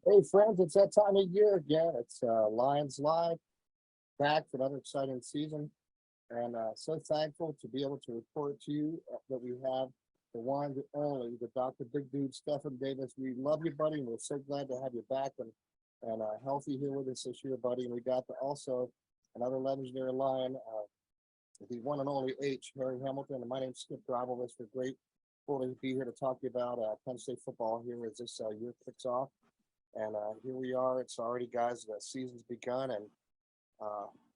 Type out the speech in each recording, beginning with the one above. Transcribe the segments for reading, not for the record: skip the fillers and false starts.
Hey, friends, it's that time of year again. It's Lions Live, back for another exciting season. And so thankful to be able to report to you that we have the one, the only, the Dr. Big Dude, Stephen Davis. We love you, buddy, and we're so glad to have you back and healthy here with us this year, buddy. And we got also another legendary Lion, the one and only H, Harry Hamilton. And my name's Skip Drivelvis. We're grateful to be here to talk to you about Penn State football here as this year kicks off. And here we are. It's already, guys, the season's begun. And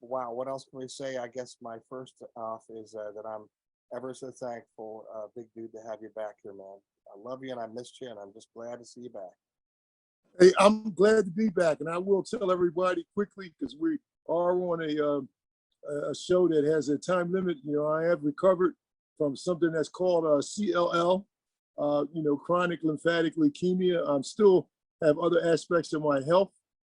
wow, what else can we say? I guess my first off is that I'm ever so thankful, Big Dude, to have you back here, man. I love you and I missed you, and I'm just glad to see you back. Hey, I'm glad to be back. And I will tell everybody quickly, because we are on a show that has a time limit. You know, I have recovered from something that's called CLL, chronic lymphatic leukemia. I'm still have other aspects of my health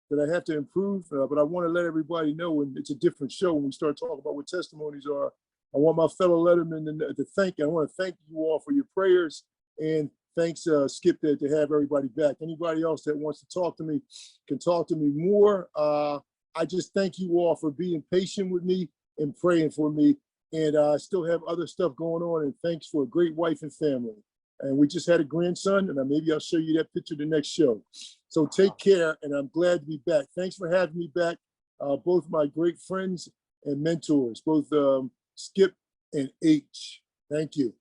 that I have to improve, but I want to let everybody know, and it's a different show when we start talking about what testimonies are. I want my fellow lettermen to thank you. I want to thank you all for your prayers, and thanks, Skip, to have everybody back. Anybody else that wants to talk to me can talk to me more. I just thank you all for being patient with me and praying for me, and I still have other stuff going on, and thanks for a great wife and family. And we just had a grandson, and maybe I'll show you that picture the next show. So take care, and I'm glad to be back. Thanks for having me back. Both my great friends and mentors, both Skip and H. Thank you.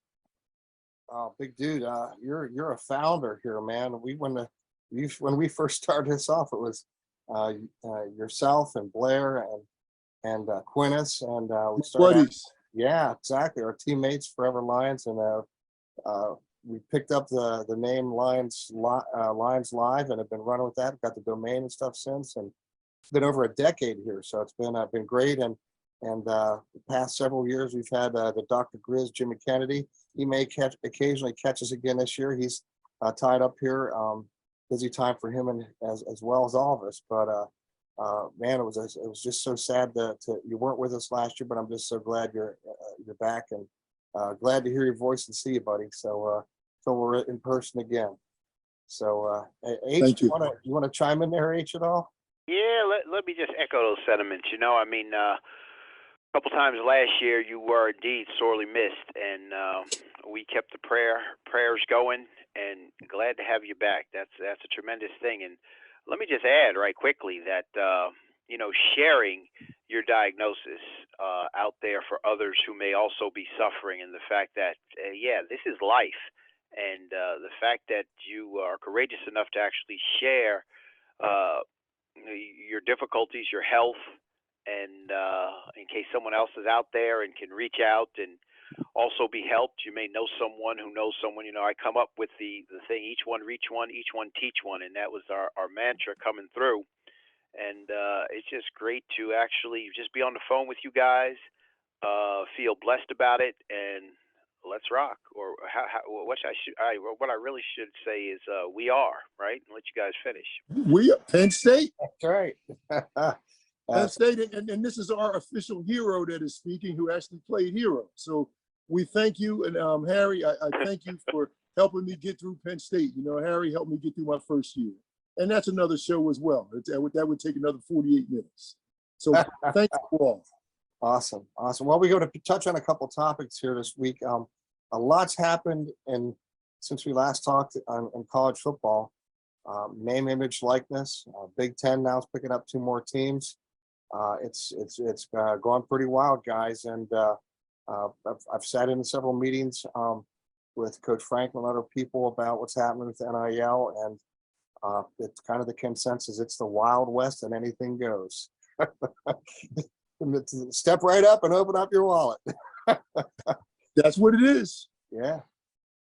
Oh, Big Dude, you're a founder here, man. When we first started this off, it was yourself and Blair and Quintus, and we started. Buddies. Yeah, exactly. Our teammates, Forever Lions, and we picked up the name Lions Live and have been running with that. Got the domain and stuff since, and it's been over a decade here. So it's been great. And the past several years we've had the Dr. Grizz, Jimmy Kennedy. He may occasionally catch us again this year. He's tied up here. Busy time for him and as well as all of us. But man, it was just so sad that you weren't with us last year. But I'm just so glad you're back, and glad to hear your voice and see you, buddy. So we're in person again. So H, you want to chime in there, H, at all? Yeah, let me just echo those sentiments. You know, I mean, a couple times last year you were indeed sorely missed, and we kept the prayers going, and glad to have you back. That's a tremendous thing. And let me just add right quickly that sharing your diagnosis out there for others who may also be suffering, and the fact that this is life, and the fact that you are courageous enough to actually share your difficulties, your health, and in case someone else is out there and can reach out and also be helped. You may know someone who knows someone. You know, I come up with the thing, each one reach one, each one teach one, and that was our mantra coming through. And it's just great to actually just be on the phone with you guys, feel blessed about it, and let's rock. Or what I really should say is we are, right? And let you guys finish. We are Penn State. That's right. Penn State, and this is our official hero that is speaking, who actually played hero. So we thank you, and Harry, I thank you for helping me get through Penn State. You know, Harry helped me get through my first year. And that's another show as well. That would take another 48 minutes. So thank you all. Awesome. Well, we go to touch on a couple topics here this week. A lot's happened since we last talked in college football. Name, image, likeness. Big Ten now is picking up 2 more teams. It's going pretty wild, guys. And I've sat in several meetings with Coach Franklin and other people about what's happening with NIL, and it's kind of the consensus. It's the Wild West, and anything goes. Step right up and open up your wallet. That's what it is. Yeah.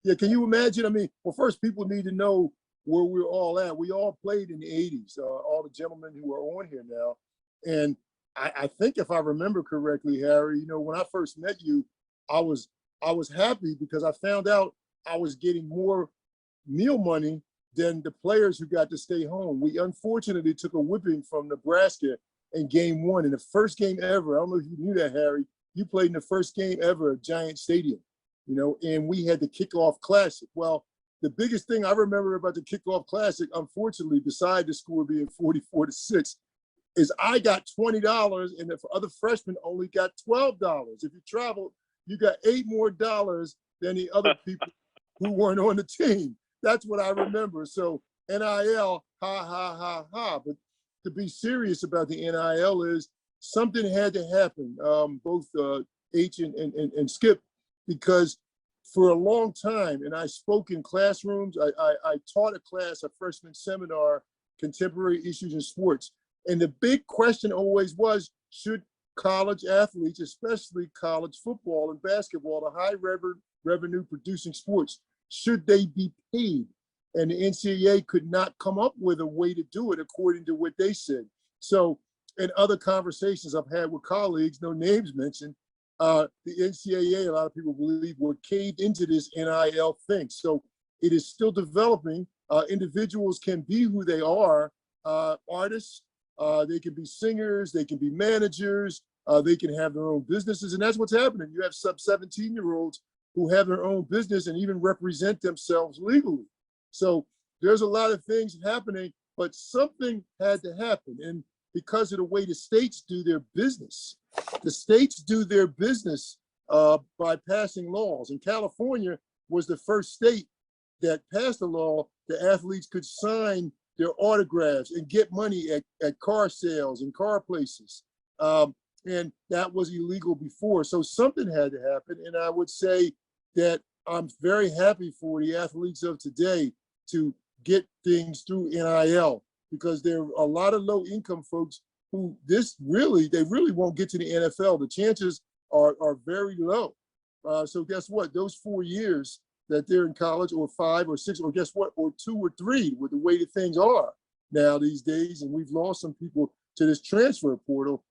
Yeah. Can you imagine? I mean, well, first, people need to know where we're all at. We all played in the 80s, all the gentlemen who are on here now. And I think, if I remember correctly, Harry, you know, when I first met you, I was happy because I found out I was getting more meal money than the players who got to stay home. We unfortunately took a whipping from Nebraska in game 1, in the first game ever. I don't know if you knew that, Harry. You played in the first game ever at Giant Stadium, you know, and we had the kickoff classic. Well, the biggest thing I remember about the kickoff classic, unfortunately, beside the score being 44-6, is I got $20 and the other freshmen only got $12. If you traveled, you got $8 more than the other people who weren't on the team. That's what I remember. So NIL, ha, ha, ha, ha. But to be serious about the NIL is something had to happen, both H and Skip, because for a long time, and I spoke in classrooms, I taught a class, a freshman seminar, Contemporary Issues in Sports. And the big question always was, should college athletes, especially college football and basketball, the high revenue producing sports, should they be paid? And the NCAA could not come up with a way to do it according to what they said. So in other conversations I've had with colleagues, no names mentioned, the NCAA, a lot of people believe, were caved into this NIL thing. So it is still developing. Individuals can be who they are, artists, they can be singers, they can be managers, they can have their own businesses, and that's what's happening. You have sub-17-year-olds who have their own business and even represent themselves legally. So there's a lot of things happening, but something had to happen. And because of the way the states do their business, the states do their business by passing laws. And California was the first state that passed a law that athletes could sign their autographs and get money at car sales and car places. And that was illegal before. So something had to happen. And I would say that I'm very happy for the athletes of today to get things through NIL, because there are a lot of low income folks who they really won't get to the NFL. The chances are very low. So guess what? Those 4 years that they're in college, or 5 or 6, or guess what, or 2 or 3, with the way that things are now these days, and we've lost some people to this transfer portal,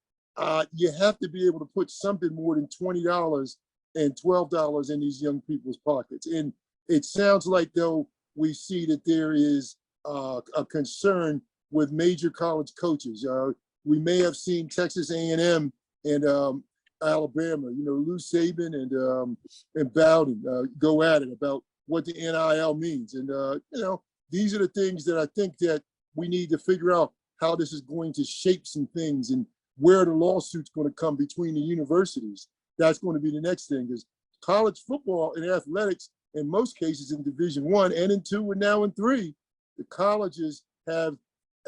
you have to be able to put something more than $20 and $12 in these young people's pockets. And it sounds like, though, we see that there is a concern with major college coaches. We may have seen Texas A&M and Alabama, Lou Saban and Bowden go at it about what the NIL means. And, these are the things that I think that we need to figure out how this is going to shape some things and where the lawsuit's going to come between the universities. That's going to be the next thing, because college football and athletics, in most cases in Division I and in II and now in III, the colleges have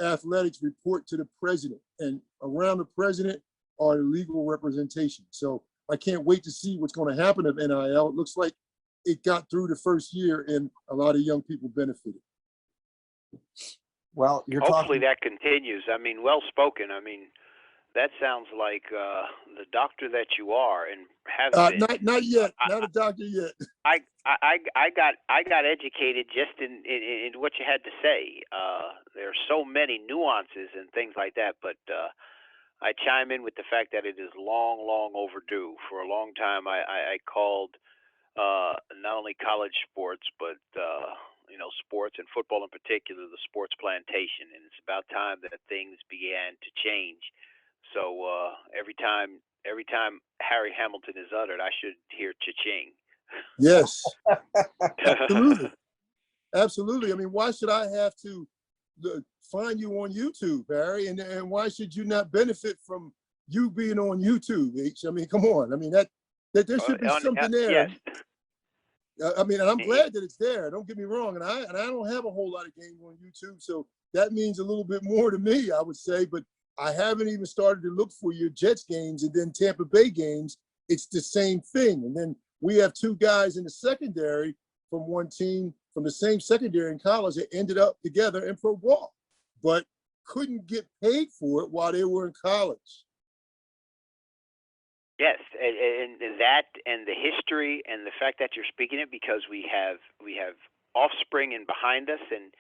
athletics report to the president, and around the president are legal representation. So I can't wait to see what's going to happen of NIL. It looks like it got through the first year and a lot of young people benefited. Well, hopefully that continues. I mean, well spoken. I mean, that sounds like the doctor that you are and have been. Not yet. Not a doctor yet. I got educated just in what you had to say. There are so many nuances and things like that, but I chime in with the fact that it is long overdue. For a long time, I called not only college sports, but sports and football in particular, the sports plantation, and it's about time that things began to change. So every time Harry Hamilton is uttered, I should hear cha-ching. Yes, absolutely. I mean, why should I have to find you on YouTube, Harry? And why should you not benefit from you being on YouTube, H? I mean, come on. I mean, that there should be something there. Yes. I mean, and I'm glad that it's there. Don't get me wrong. And I don't have a whole lot of games on YouTube, so that means a little bit more to me, I would say. But I haven't even started to look for your Jets games and then Tampa Bay games. It's the same thing. And then we have 2 guys in the secondary from one team, from the same secondary in college, that ended up together in pro ball, but couldn't get paid for it while they were in college. Yes, and that, and the history, and the fact that you're speaking it, because we have offspring in behind us, and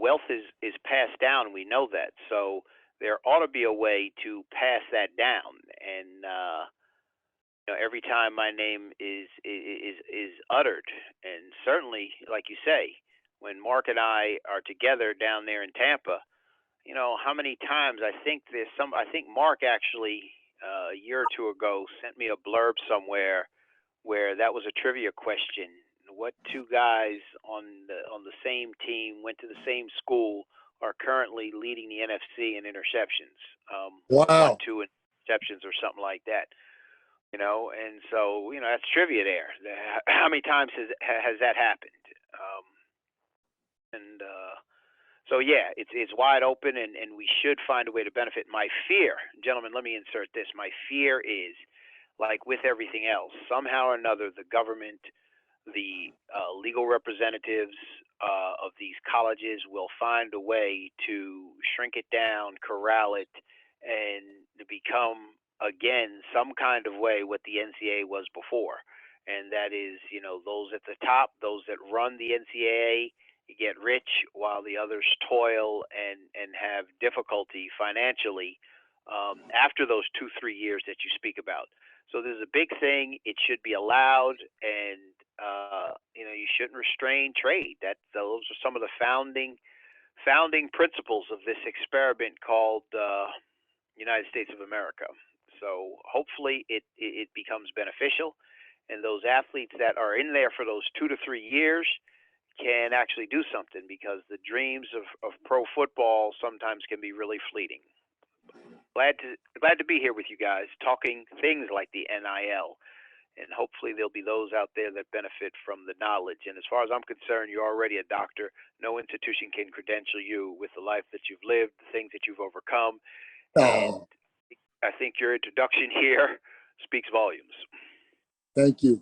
wealth is passed down. We know that, so there ought to be a way to pass that down. And every time my name is uttered, and certainly, like you say, when Mark and I are together down there in Tampa, how many times I think Mark actually a year or 2 ago sent me a blurb somewhere where that was a trivia question. what two guys on the same team, went to the same school, are currently leading the NFC in interceptions. Wow. 1-2 interceptions or something like that. And so that's trivia there. How many times has that happened? So yeah, it's wide open, and we should find a way to benefit. My fear, gentlemen, let me insert this. My fear is, like with everything else, somehow or another, the government, the legal representatives of these colleges will find a way to shrink it down, corral it, and to become, again, some kind of way what the NCAA was before. And that is, those at the top, those that run the NCAA, get rich while the others toil and have difficulty financially after those 2-3 years that you speak about. So this is a big thing. It should be allowed, and you shouldn't restrain trade. Those are some of the founding principles of this experiment called United States of America. So hopefully it becomes beneficial, and those athletes that are in there for those 2 to 3 years can actually do something, because the dreams of pro football sometimes can be really fleeting. Glad to be here with you guys, talking things like the NIL, and hopefully there'll be those out there that benefit from the knowledge. And as far as I'm concerned, you're already a doctor. No institution can credential you with the life that you've lived, the things that you've overcome. And I think your introduction here speaks volumes. Thank you.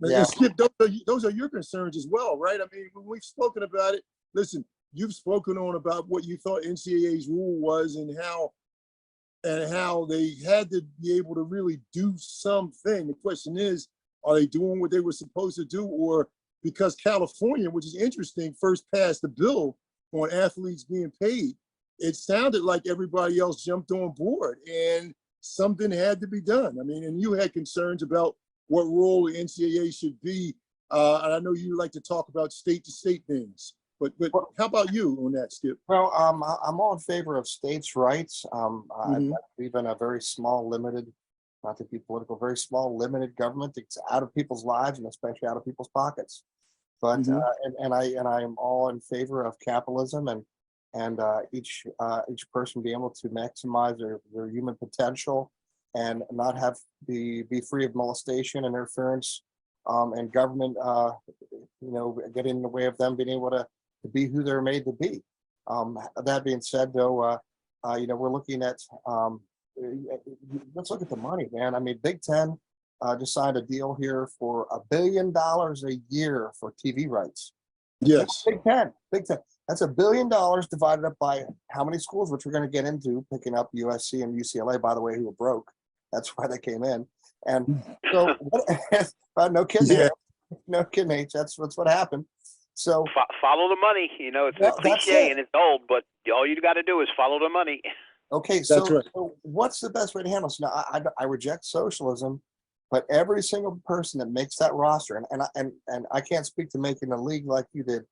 Yeah. And Skip, those are your concerns as well, right? I mean, when we've spoken about it, listen, you've spoken on about what you thought NCAA's rule was and how they had to be able to really do something. The question is, are they doing what they were supposed to do? Or because California, which is interesting, first passed the bill on athletes being paid, it sounded like everybody else jumped on board and something had to be done. I mean, and you had concerns about what role the NCAA should be. And I know you like to talk about state-to-state things, but how about you on that, Skip? Well, I'm all in favor of states' rights. I believe in a very small, limited, not to be political, very small, limited government that's out of people's lives and especially out of people's pockets. But and I am all in favor of capitalism and each person being able to maximize their human potential and not have be free of molestation, interference, and government, getting in the way of them being able to be who they're made to be. That being said, though, we're looking at, let's look at the money, man. I mean, Big Ten just signed a deal here for $1 billion a year for TV rights. Yes. Big Ten. That's $1 billion divided up by how many schools, which we're going to get into, picking up USC and UCLA, by the way, who were broke. That's why they came in. And so, no kidding. Yeah. No kidding, H. That's what happened. So follow the money. It's a cliche and it's old, but all you got to do is follow the money. Okay, so, That's right. So what's the best way to handle this? Now, I reject socialism, but every single person that makes that roster, and I can't speak to making a league like you did,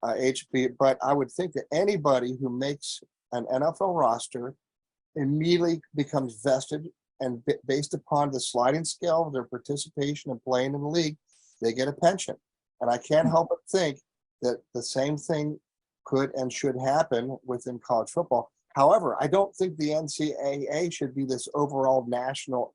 HP, but I would think that anybody who makes an NFL roster immediately becomes vested, and based upon the sliding scale of their participation and playing in the league, they get a pension. And I can't help but think that the same thing could and should happen within college football. However, I don't think the NCAA should be this overall national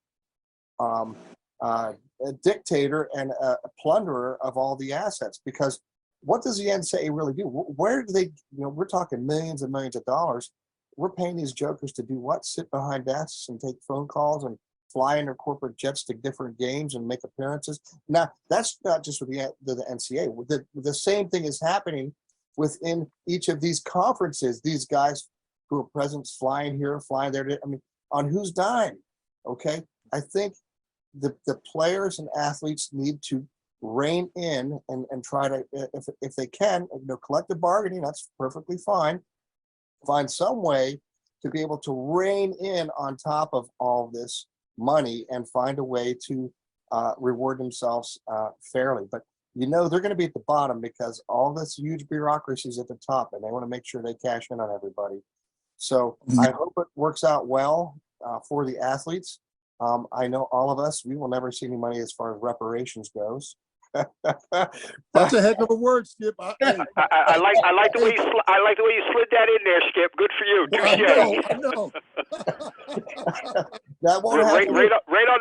dictator and a plunderer of all the assets, because what does the NCAA really do? Where do they, we're talking millions and millions of dollars. We're paying these jokers to do what? Sit behind desks and take phone calls and fly in their corporate jets to different games and make appearances. Now, that's not just with the NCAA. The same thing is happening within each of these conferences. These guys who are presidents flying here, flying there. I mean, on whose dime? Okay, I think the players and athletes need to rein in and try to, if they can, collective bargaining. That's perfectly fine. Find some way to be able to rein in on top of all this money and find a way to reward themselves fairly. But they're going to be at the bottom because all this huge bureaucracy is at the top, and they want to make sure they cash in on everybody. So I hope it works out well for the athletes. I know all of us, we will never see any money as far as reparations goes. That's a heck of a word, Skip. I like the way you slid that in there, Skip. Good for you. I know. That won't happen. Right on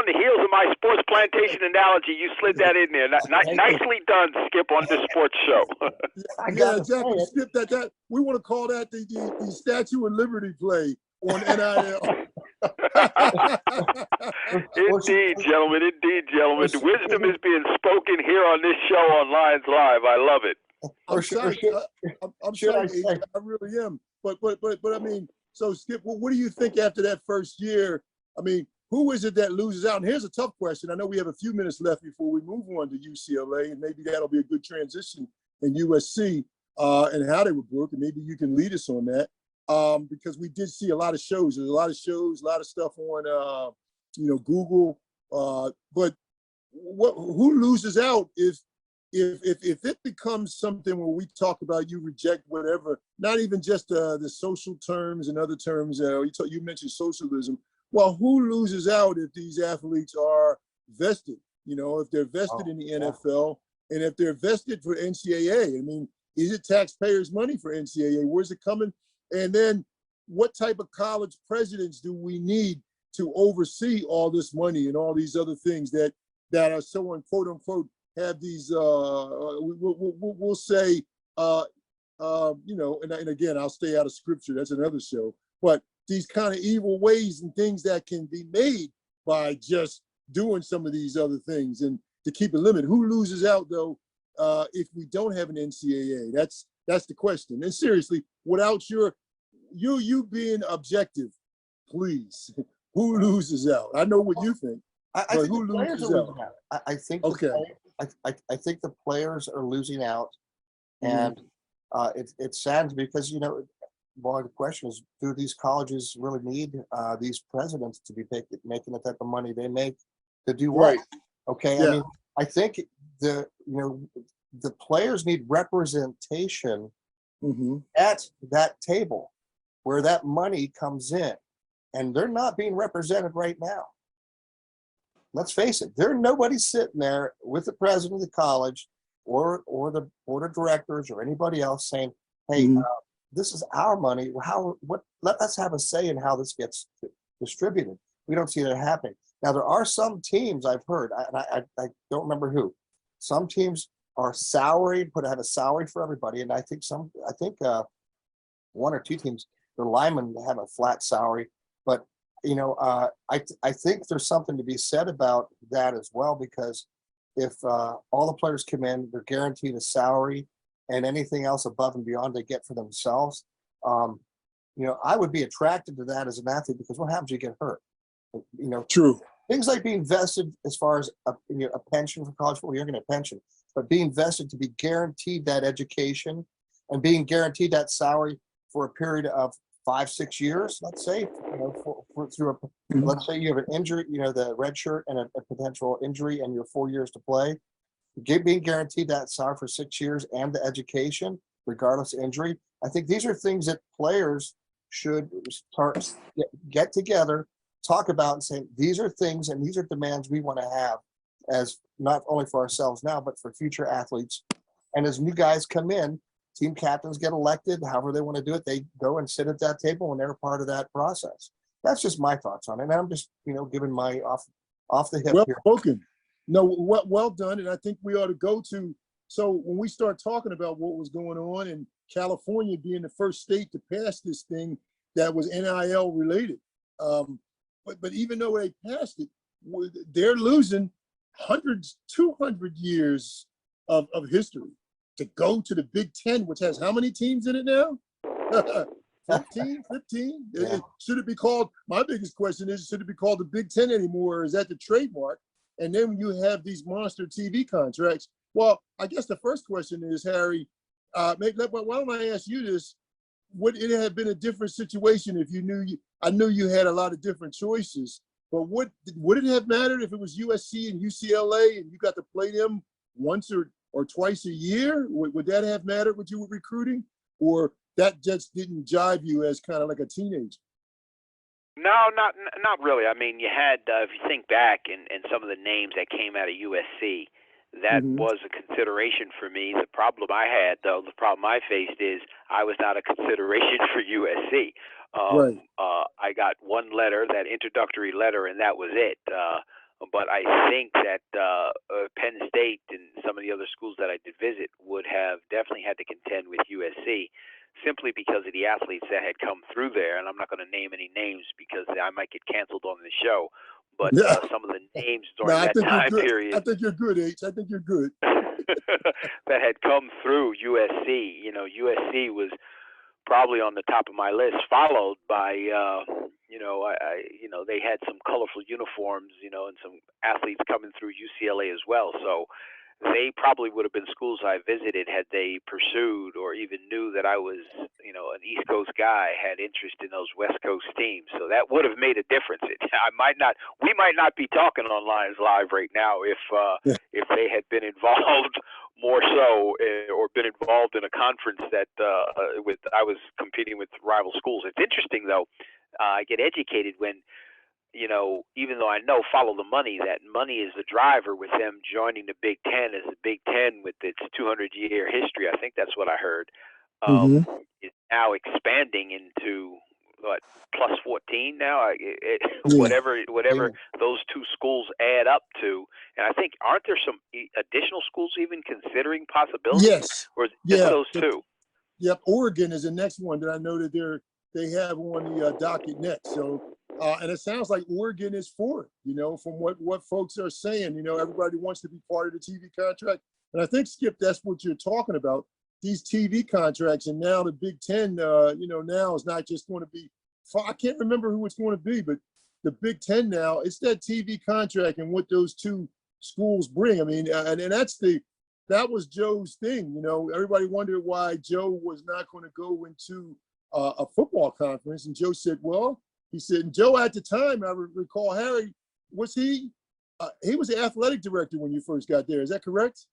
the heels of my sports plantation analogy, you slid that in there. Nicely done, Skip, on this sports show. Yeah, exactly. Skip that. We want to call that the Statue of Liberty play on NIL. Indeed, gentlemen. The wisdom is being spoken here on this show on Lions Live. I love it. I'm sorry. I really am. But I mean, so Skip, what do you think after that first year? I mean, who is it that loses out? And here's a tough question. I know we have a few minutes left before we move on to UCLA, and maybe that'll be a good transition in USC and how they would work, and maybe you can lead us on that. Because we did see a lot of shows. There's a lot of shows, a lot of stuff on, Google. But who loses out if it becomes something where we talk about you reject whatever, not even just the social terms and other terms. You mentioned socialism. Well, who loses out if these athletes are vested? If they're vested in the NFL and if they're vested for NCAA. I mean, is it taxpayers' money for NCAA? Where's it coming? And then what type of college presidents do we need to oversee all this money and all these other things that are so on, quote unquote, have these, we'll say, and again, I'll stay out of scripture. That's another show. But these kind of evil ways and things that can be made by just doing some of these other things and to keep a limit. Who loses out, though, if we don't have an NCAA? That's the question. And seriously, without you being objective, please, who loses out? I know what you think. I think who loses out? I think okay. I think the players are losing out, and it saddens because one of the questions is, do these colleges really need these presidents to be making the type of money they make to do what? Right. Okay. Yeah. I mean, I think the players need representation at that table where that money comes in, and they're not being represented right now. Let's face it, there's nobody sitting there with the president of the college or the board of directors or anybody else saying, hey, this is our money. Let's have a say in how this gets distributed. We don't see that happening. Now, there are some teams I've heard, I don't remember who. Some teams are salaried, have a salary for everybody. And I think one or two teams, their linemen have a flat salary. But, I think there's something to be said about that as well, because if all the players come in, they're guaranteed a salary and anything else above and beyond they get for themselves. I would be attracted to that as an athlete, because what happens if you get hurt? True. Things like being vested as far as a pension for college football, you're going to pension, but being vested to be guaranteed that education and being guaranteed that salary for a period of 5-6 years, let's say, let's say you have an injury, the red shirt and a potential injury and you're 4 years to play, being guaranteed that salary for 6 years and the education, regardless of injury. I think these are things that players should start get together, talk about and say, these are things and these are demands we want to have as not only for ourselves now, but for future athletes. And as new guys come in, team captains get elected, however they want to do it, they go and sit at that table and they're part of that process. That's just my thoughts on it. And I'm just, giving my off the hip well here. Spoken. No, well done. And I think we ought to go to, so when we start talking about what was going on in California being the first state to pass this thing that was NIL related, but even though they passed it, they're losing 200 years of history to go to the Big Ten, which has how many teams in it now? 15? Yeah. Should it be called, my biggest question is, should it be called the Big Ten anymore, or is that the trademark? And then when you have these monster TV contracts, well, I guess the first question is, Harry, why don't I ask you this? Would it have been a different situation if you knew, I knew you had a lot of different choices, but would it have mattered if it was USC and UCLA and you got to play them once or twice a year? Would that have mattered with you with recruiting? Or that just didn't jive you as kind of like a teenager? No, not really. I mean, you had, if you think back and some of the names that came out of USC, that Mhm. was a consideration for me. The problem I had, though, the problem I faced is I was not a consideration for USC. Right. I got one letter, that introductory letter, and that was it. But I think that Penn State and some of the other schools that I did visit would have definitely had to contend with USC simply because of the athletes that had come through there. And I'm not going to name any names because I might get canceled on the show. But some of the names No, during I that think you're time good. period I think you're good, H. I think you're good. that had come through USC. You know, USC was probably on the top of my list, followed by they had some colorful uniforms, and some athletes coming through UCLA as well. So they probably would have been schools I visited had they pursued or even knew that I was, an East Coast guy, had interest in those West Coast teams. So that would have made a difference. We might not be talking on Lions Live right now if they had been involved more so, or been involved in a conference that I was competing with rival schools. It's interesting though. I get educated when, even though I know follow the money, that money is the driver with them joining the Big Ten, as the Big Ten with its 200-year history. I think that's what I heard. Mhm. Is now expanding into what, plus 14 now, Yeah. whatever Yeah. those two schools add up to. And I think, aren't there some additional schools even considering possibilities? Yes. Or is it just Yeah. those two? Yep. Oregon is the next one that I know that they have on the docket next. So, and it sounds like Oregon is for it. From what folks are saying. Everybody wants to be part of the TV contract, and I think, Skip, that's what you're talking about. These TV contracts, and now the Big Ten, now is not just going to be. I can't remember who it's going to be, but the Big Ten now, it's that TV contract and what those two schools bring. I mean, and that was Joe's thing. Everybody wondered why Joe was not going to go into a football conference, and Joe said, "Well," he said, and Joe at the time, I recall, Harry, was he was the athletic director when you first got there. Is that correct?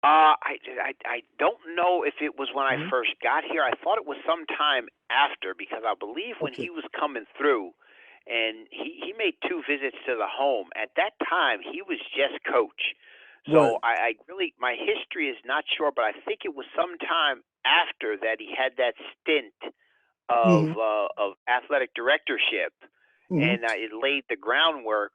I don't know if it was when I Mhm. first got here. I thought it was sometime after, because I believe when Okay. he was coming through, and he made 2 visits to the home. At that time, he was just coach. So Right. I really, my history is not sure, but I think it was sometime after that he had that stint Hmm. of athletic directorship, Hmm. and it laid the groundwork,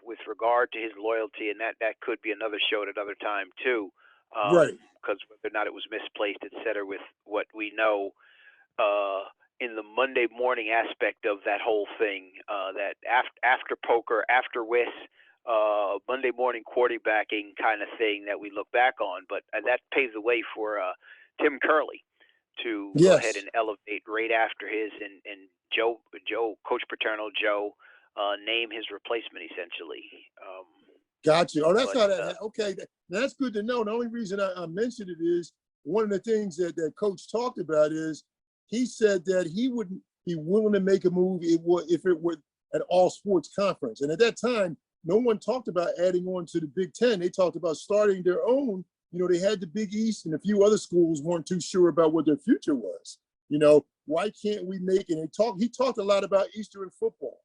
with regard to his loyalty, and that could be another show at another time too, Right. because whether or not it was misplaced, et cetera, with what we know in the Monday morning aspect of that whole thing, that after poker, after whist, Monday morning quarterbacking kind of thing that we look back on, but that paves the way for Tim Curley to go ahead Yes. and elevate right after his, and Joe, Coach Paterno, Joe, name his replacement essentially. Gotcha. Oh, that's But how that. Okay, that's good to know. The only reason I mentioned it is one of the things that Coach talked about is he said that he wouldn't be willing to make a move if it were an all sports conference. And at that time, no one talked about adding on to the Big Ten. They talked about starting their own. They had the Big East, and a few other schools weren't too sure about what their future was. Why can't we make it? And he talked a lot about Eastern football.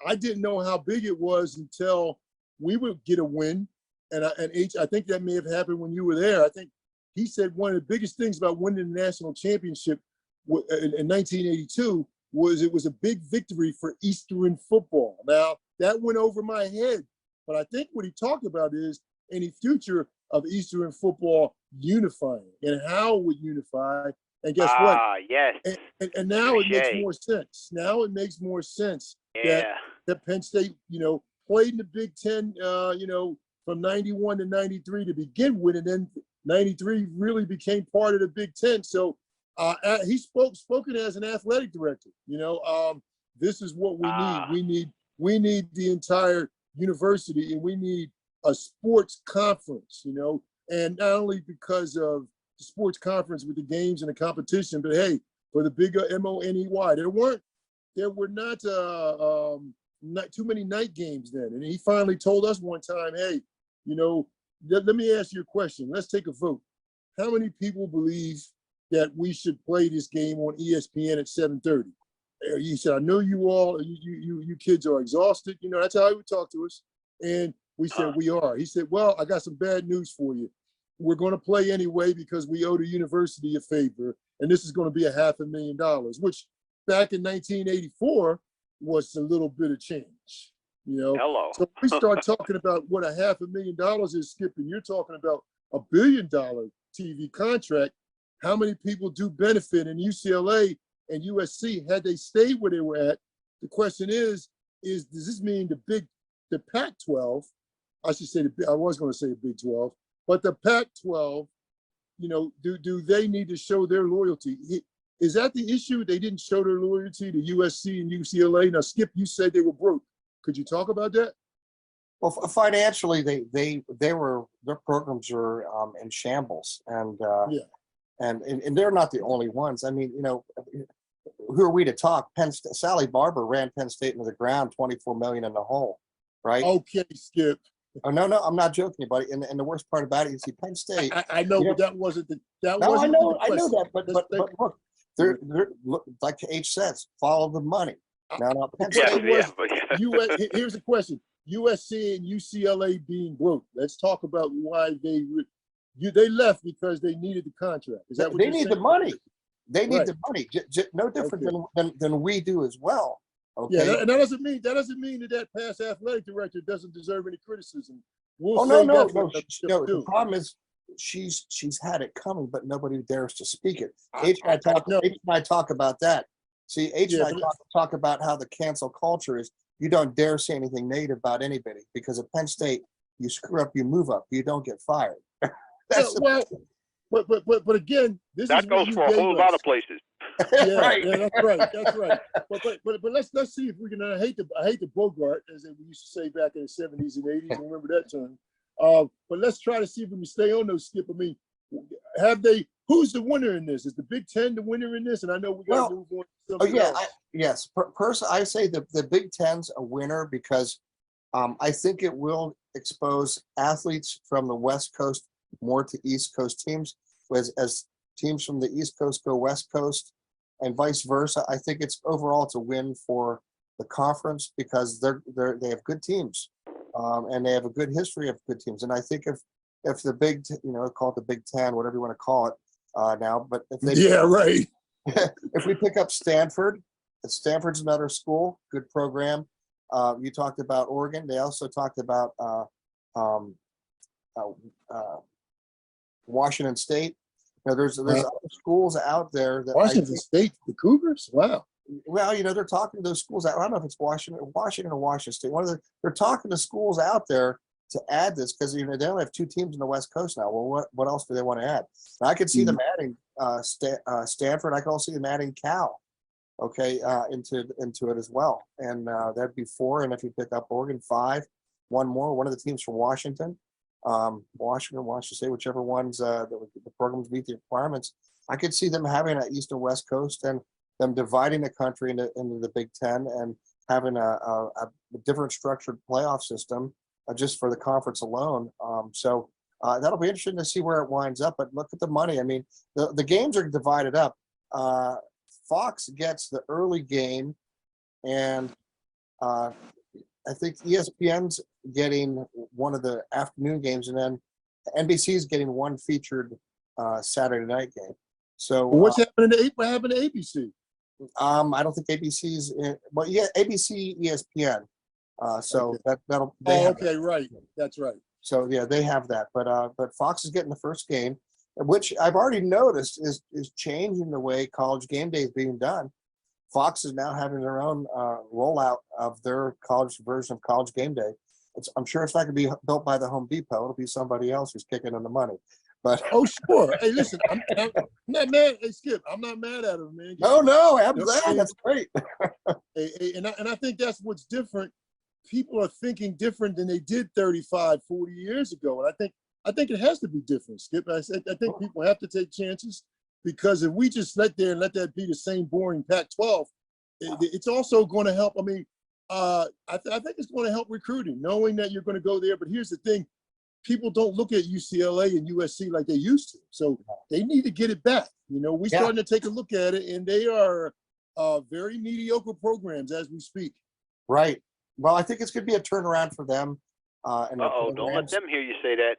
I didn't know how big it was until we would get a win. And I think that may have happened when you were there. I think he said one of the biggest things about winning the national championship in 1982 was it was a big victory for Eastern football. Now, that went over my head. But I think what he talked about is any future of Eastern football unifying and how it would unify. And guess what? Yes. And now it makes Touche. more sense. Now it makes more sense Yeah. that Penn State, played in the Big Ten, from 91 to 93 to begin with, and then 93 really became part of the Big Ten. So he spoken as an athletic director. This is what we need. We need the entire university, and we need a sports conference. And not only because of the sports conference with the games and the competition, but hey, for the bigger MONEY, there were not too many night games then. And he finally told us one time, hey, let me ask you a question. Let's take a vote. How many people believe that we should play this game on ESPN at 7:30? He said, I know you all, you kids are exhausted. That's how he would talk to us. And We said, we are. He said, well, I got some bad news for you. We're going to play anyway because we owe the university a favor, and this is going to be $500,000, which back in 1984 was a little bit of change, you know. Hello. So we start talking about what $500,000 is, Skip, and you're talking about $1 billion TV contract. How many people do benefit in UCLA and USC had they stayed where they were at? The question is does this mean the Pac-12? I should say I was going to say the Big 12, but the Pac-12, you know, do they need to show their loyalty? Is that the issue? They didn't show their loyalty to USC and UCLA. Now, Skip, you said they were broke. Could you talk about that? Well, financially, their programs are in shambles, and and they're not the only ones. I mean, you know, who are we to talk? Sally Barber ran Penn State into the ground, $24 million in the hole, right? Okay, Skip. Oh no, I'm not joking, buddy. And the worst part about it is, Penn State. I know, but that wasn't the. That no, wasn't I know the that, but look, they're like H says, follow the money. Now, Penn State Here's the question: USC and UCLA being broke. Let's talk about why they left because they needed the contract. Is that what they need the money? They need the money. No different than we do as well. Okay. Yeah, and that doesn't mean that past athletic director doesn't deserve any criticism. No. The problem is she's had it coming, but nobody dares to speak it. H and I talk about that. See, H and I talk about how the cancel culture is. You don't dare say anything negative about anybody because at Penn State, you screw up, you move up, you don't get fired. But again, that goes for a whole lot of places. Yeah, right. Yeah, that's right. But let's see if we can. I hate the Bogart, as we used to say back in the 70s and 80s. Remember that term. But let's try to see if we can stay on those, Skip. I mean, who's the winner in this? Is the Big Ten the winner in this? And I know we got to move on to something else. Yes. Personally, I say the Big Ten's a winner because I think it will expose athletes from the West Coast more to East Coast teams, as teams from the East Coast go West Coast, and vice versa. I think it's a win for the conference because they have good teams, and they have a good history of good teams. And I think if the big, call it the Big Ten, whatever you want to call it now, but if they if we pick up Stanford, Stanford's another school, good program. You talked about Oregon. They also talked about Washington State. There's other schools out there that Washington State, the Cougars. Wow. Well, they're talking to those schools out. I don't know if it's Washington or Washington State. They're talking to schools out there to add this because they only have 2 teams in the West Coast now. Well, what else do they want to add? And I could see them adding Stanford. I could also see them adding Cal, into it as well. And that'd be 4. And if you pick up Oregon, 5. One more. One of the teams from Washington. Washington State, whichever ones the programs meet the requirements. I could see them having an East and West Coast and them dividing the country into the Big Ten and having a different structured playoff system just for the conference alone. So that'll be interesting to see where it winds up. But look at the money. I mean, the games are divided up. Fox gets the early game, and I think ESPN's getting one of the afternoon games, and then NBC's getting one featured Saturday night game. So what happened to ABC? I don't think ABC's in, well, yeah, ABC, ESPN. So okay. that'll. Right. That's right. So yeah, they have that, but Fox is getting the first game, which I've already noticed is changing the way College Game Day is being done. Fox is now having their own rollout of their college version of College Game Day. I'm sure it's not going to be built by the Home Depot. It'll be somebody else who's kicking in the money. But sure. Hey, listen, I'm not mad. Hey, Skip, I'm not mad at him, man. No, I'm glad. That's great. And I think that's what's different. People are thinking different than they did 35, 40 years ago. And I think it has to be different, Skip. I think people have to take chances, because if we just let that be the same boring Pac-12, it's also going to help. I mean, I think it's going to help recruiting, knowing that you're going to go there. But here's the thing. People don't look at UCLA and USC like they used to. So they need to get it back. We're starting to take a look at it, and they are very mediocre programs as we speak. Right. Well, I think it's going to be a turnaround for them. And the Don't let Rams. them hear you say that.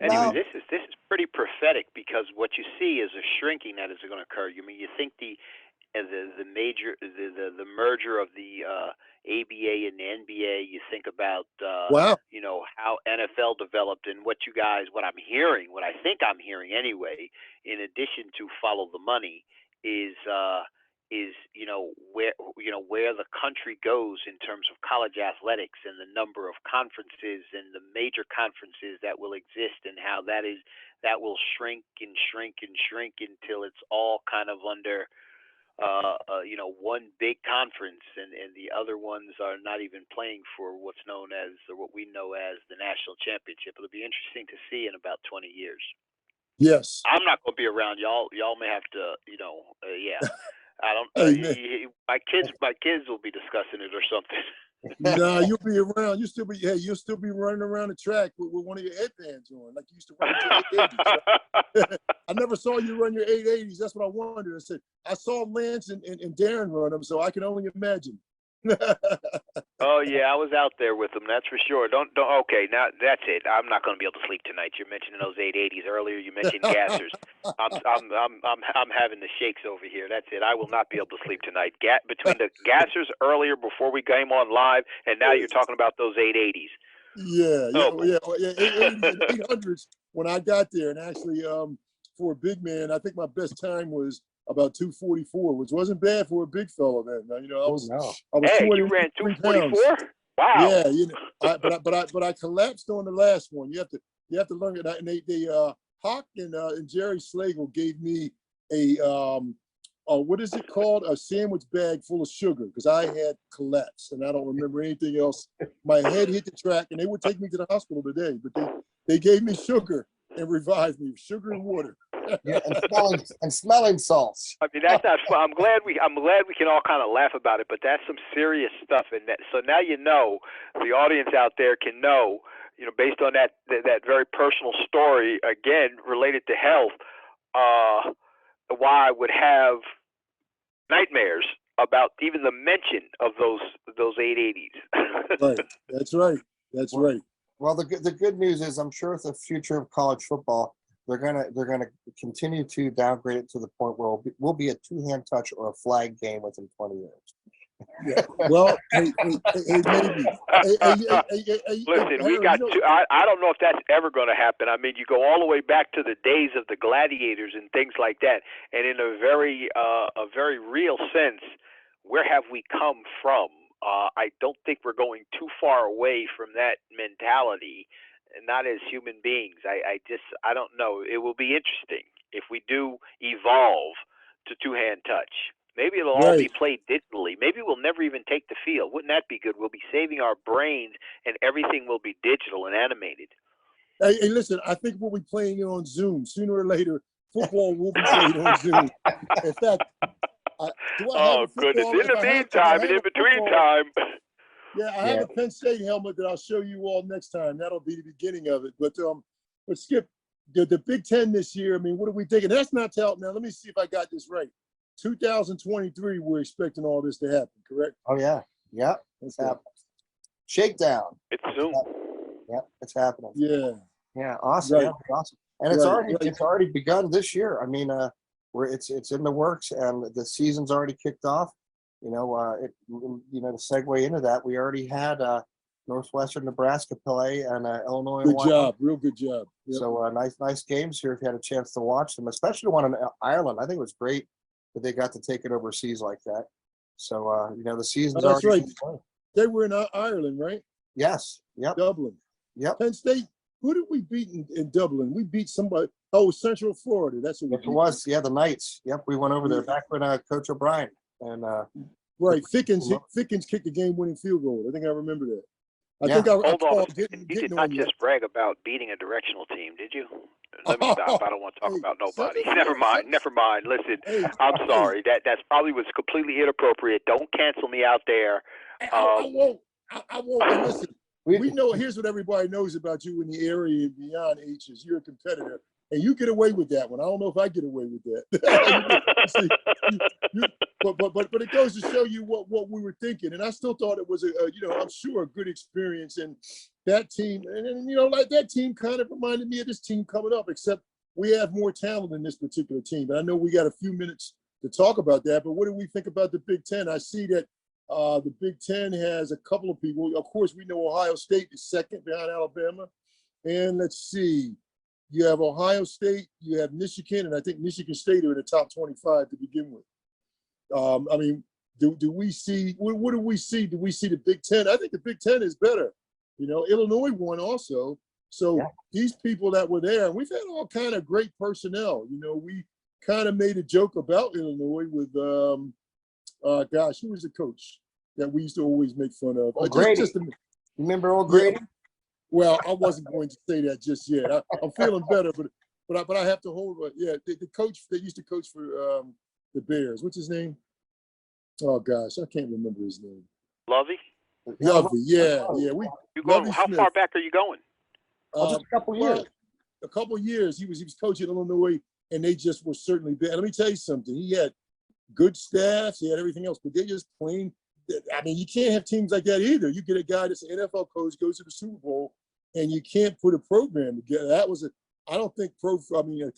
No. Anyway, this is pretty prophetic because what you see is a shrinking that is going to occur. You mean you think the merger of the ABA and the NBA. You think about Wow. you know, how NFL developed and what I'm hearing, what I think I'm hearing anyway. In addition to follow the money, is where the country goes in terms of college athletics and the number of conferences and the major conferences that will exist and how that will shrink and shrink and shrink until it's all kind of under one big conference and the other ones are not even playing for what we know as the national championship. It'll be interesting to see in about 20 years. Yes. I'm not going to be around. Y'all may have to, yeah. I don't. My kids will be discussing it or something. Nah, you'll be around. You'll still be running around the track with one of your headbands on, like you used to run your 880s. I never saw you run your 880s. That's what I wondered. I said I saw Lance and Darren run them, so I can only imagine. Oh yeah, I was out there with them. That's for sure. Don't. Okay, now that's it. I'm not going to be able to sleep tonight. You're mentioning those 880s earlier. You mentioned gassers. I'm having the shakes over here. That's it. I will not be able to sleep tonight. Between the gassers earlier before we came on live, and now you're talking about those 880s. Yeah, 880s and 800s when I got there, and actually, for a big man, I think my best time was about 244, which wasn't bad for a big fella then. I was hey, you ran 244? Wow. Yeah, but I collapsed on the last one. You have to learn it. And they Hawk and Jerry Slagle gave me a what is it called? A sandwich bag full of sugar because I had collapsed and I don't remember anything else. My head hit the track and they would take me to the hospital today, but they gave me sugar and revived me, sugar and water. Yeah, and smelling salts. I mean, that's not fun. I'm glad we can all kind of laugh about it, but that's some serious stuff. And so now the audience out there can know, based on that very personal story, again related to health, why I would have nightmares about even the mention of those 880s. Right. That's right. That's right. Well, the good news is, I'm sure the future of college football, they're gonna continue to downgrade it to the point where we'll be a two-hand touch or a flag game within 20 years. Yeah. Well, hey, maybe. Listen, we got two. I don't know if that's ever going to happen. I mean, you go all the way back to the days of the gladiators and things like that, and in a very real sense, where have we come from? I don't think we're going too far away from that mentality. Not as human beings. I don't know. It will be interesting if we do evolve to two-hand touch. Maybe it'll all be played digitally. Maybe we'll never even take the field. Wouldn't that be good? We'll be saving our brains and everything will be digital and animated. Hey, listen, I think we'll be playing on Zoom. Sooner or later, football will be played on Zoom. In fact, goodness. In the meantime and in between time. Yeah, I have a Penn State helmet that I'll show you all next time. That'll be the beginning of it. But Skip, the Big Ten this year, I mean, what are we thinking? That's not telling. Now, let me see if I got this right. 2023, we're expecting all this to happen, correct? Oh, yeah. Yeah, it's happening. Shakedown. It's soon. Yeah, it's happening. Yeah. Yeah, awesome. Right. Yeah, awesome. And it's already begun this year. I mean, it's in the works and the season's already kicked off. To segue into that, we already had Northwestern Nebraska play and Illinois. Good job, real good job. Yep. So nice games here if you had a chance to watch them, especially the one in Ireland. I think it was great that they got to take it overseas like that. So the season's that's already. Right. They were in Ireland, right? Yes. Yep. Dublin. Yep. Penn State. Who did we beat in Dublin? We beat somebody. Oh, Central Florida. That's what it was. Yeah, the Knights. Yep, we went over there back when Coach O'Brien and. Right, Fickens kicked the game-winning field goal. I think I remember that. Hold on. You did not just brag about beating a directional team, did you? Let me stop. I don't want to talk about nobody. Never mind. Listen, I'm sorry. That's probably was completely inappropriate. Don't cancel me out there. I won't. And listen, we know. Here's what everybody knows about you in the area and beyond. H's. You're a competitor, and you get away with that one. I don't know if I get away with that. But it goes to show you what we were thinking, and I still thought it was I'm sure a good experience, and that team, and like that team kind of reminded me of this team coming up, except we have more talent in this particular team. And I know we got a few minutes to talk about that, but what do we think about the Big Ten? I see that the Big Ten has a couple of people. Of course, we know Ohio State is second behind Alabama. And let's see, you have Ohio State, you have Michigan, and I think Michigan State are in the top 25 to begin with. I mean, do we see, what do we see? Do we see the Big Ten? I think the Big Ten is better. Illinois won also. So these people that were there, and we've had all kind of great personnel. We kind of made a joke about Illinois with, who was the coach that we used to always make fun of? O'Grady. Remember O'Grady? Yeah, well, I wasn't going to say that just yet. I'm feeling better, but I have to hold. The coach that used to coach for the Bears. What's his name? Oh gosh, I can't remember his name. Lovey. Lovey, yeah. You going? How far back are you going? Just a couple years. A couple years. He was coaching Illinois, and they just were certainly bad. Let me tell you something. He had good staffs. He had everything else, but they just plain. I mean, you can't have teams like that either. You get a guy that's an NFL coach, goes to the Super Bowl, and you can't put a program together. I don't think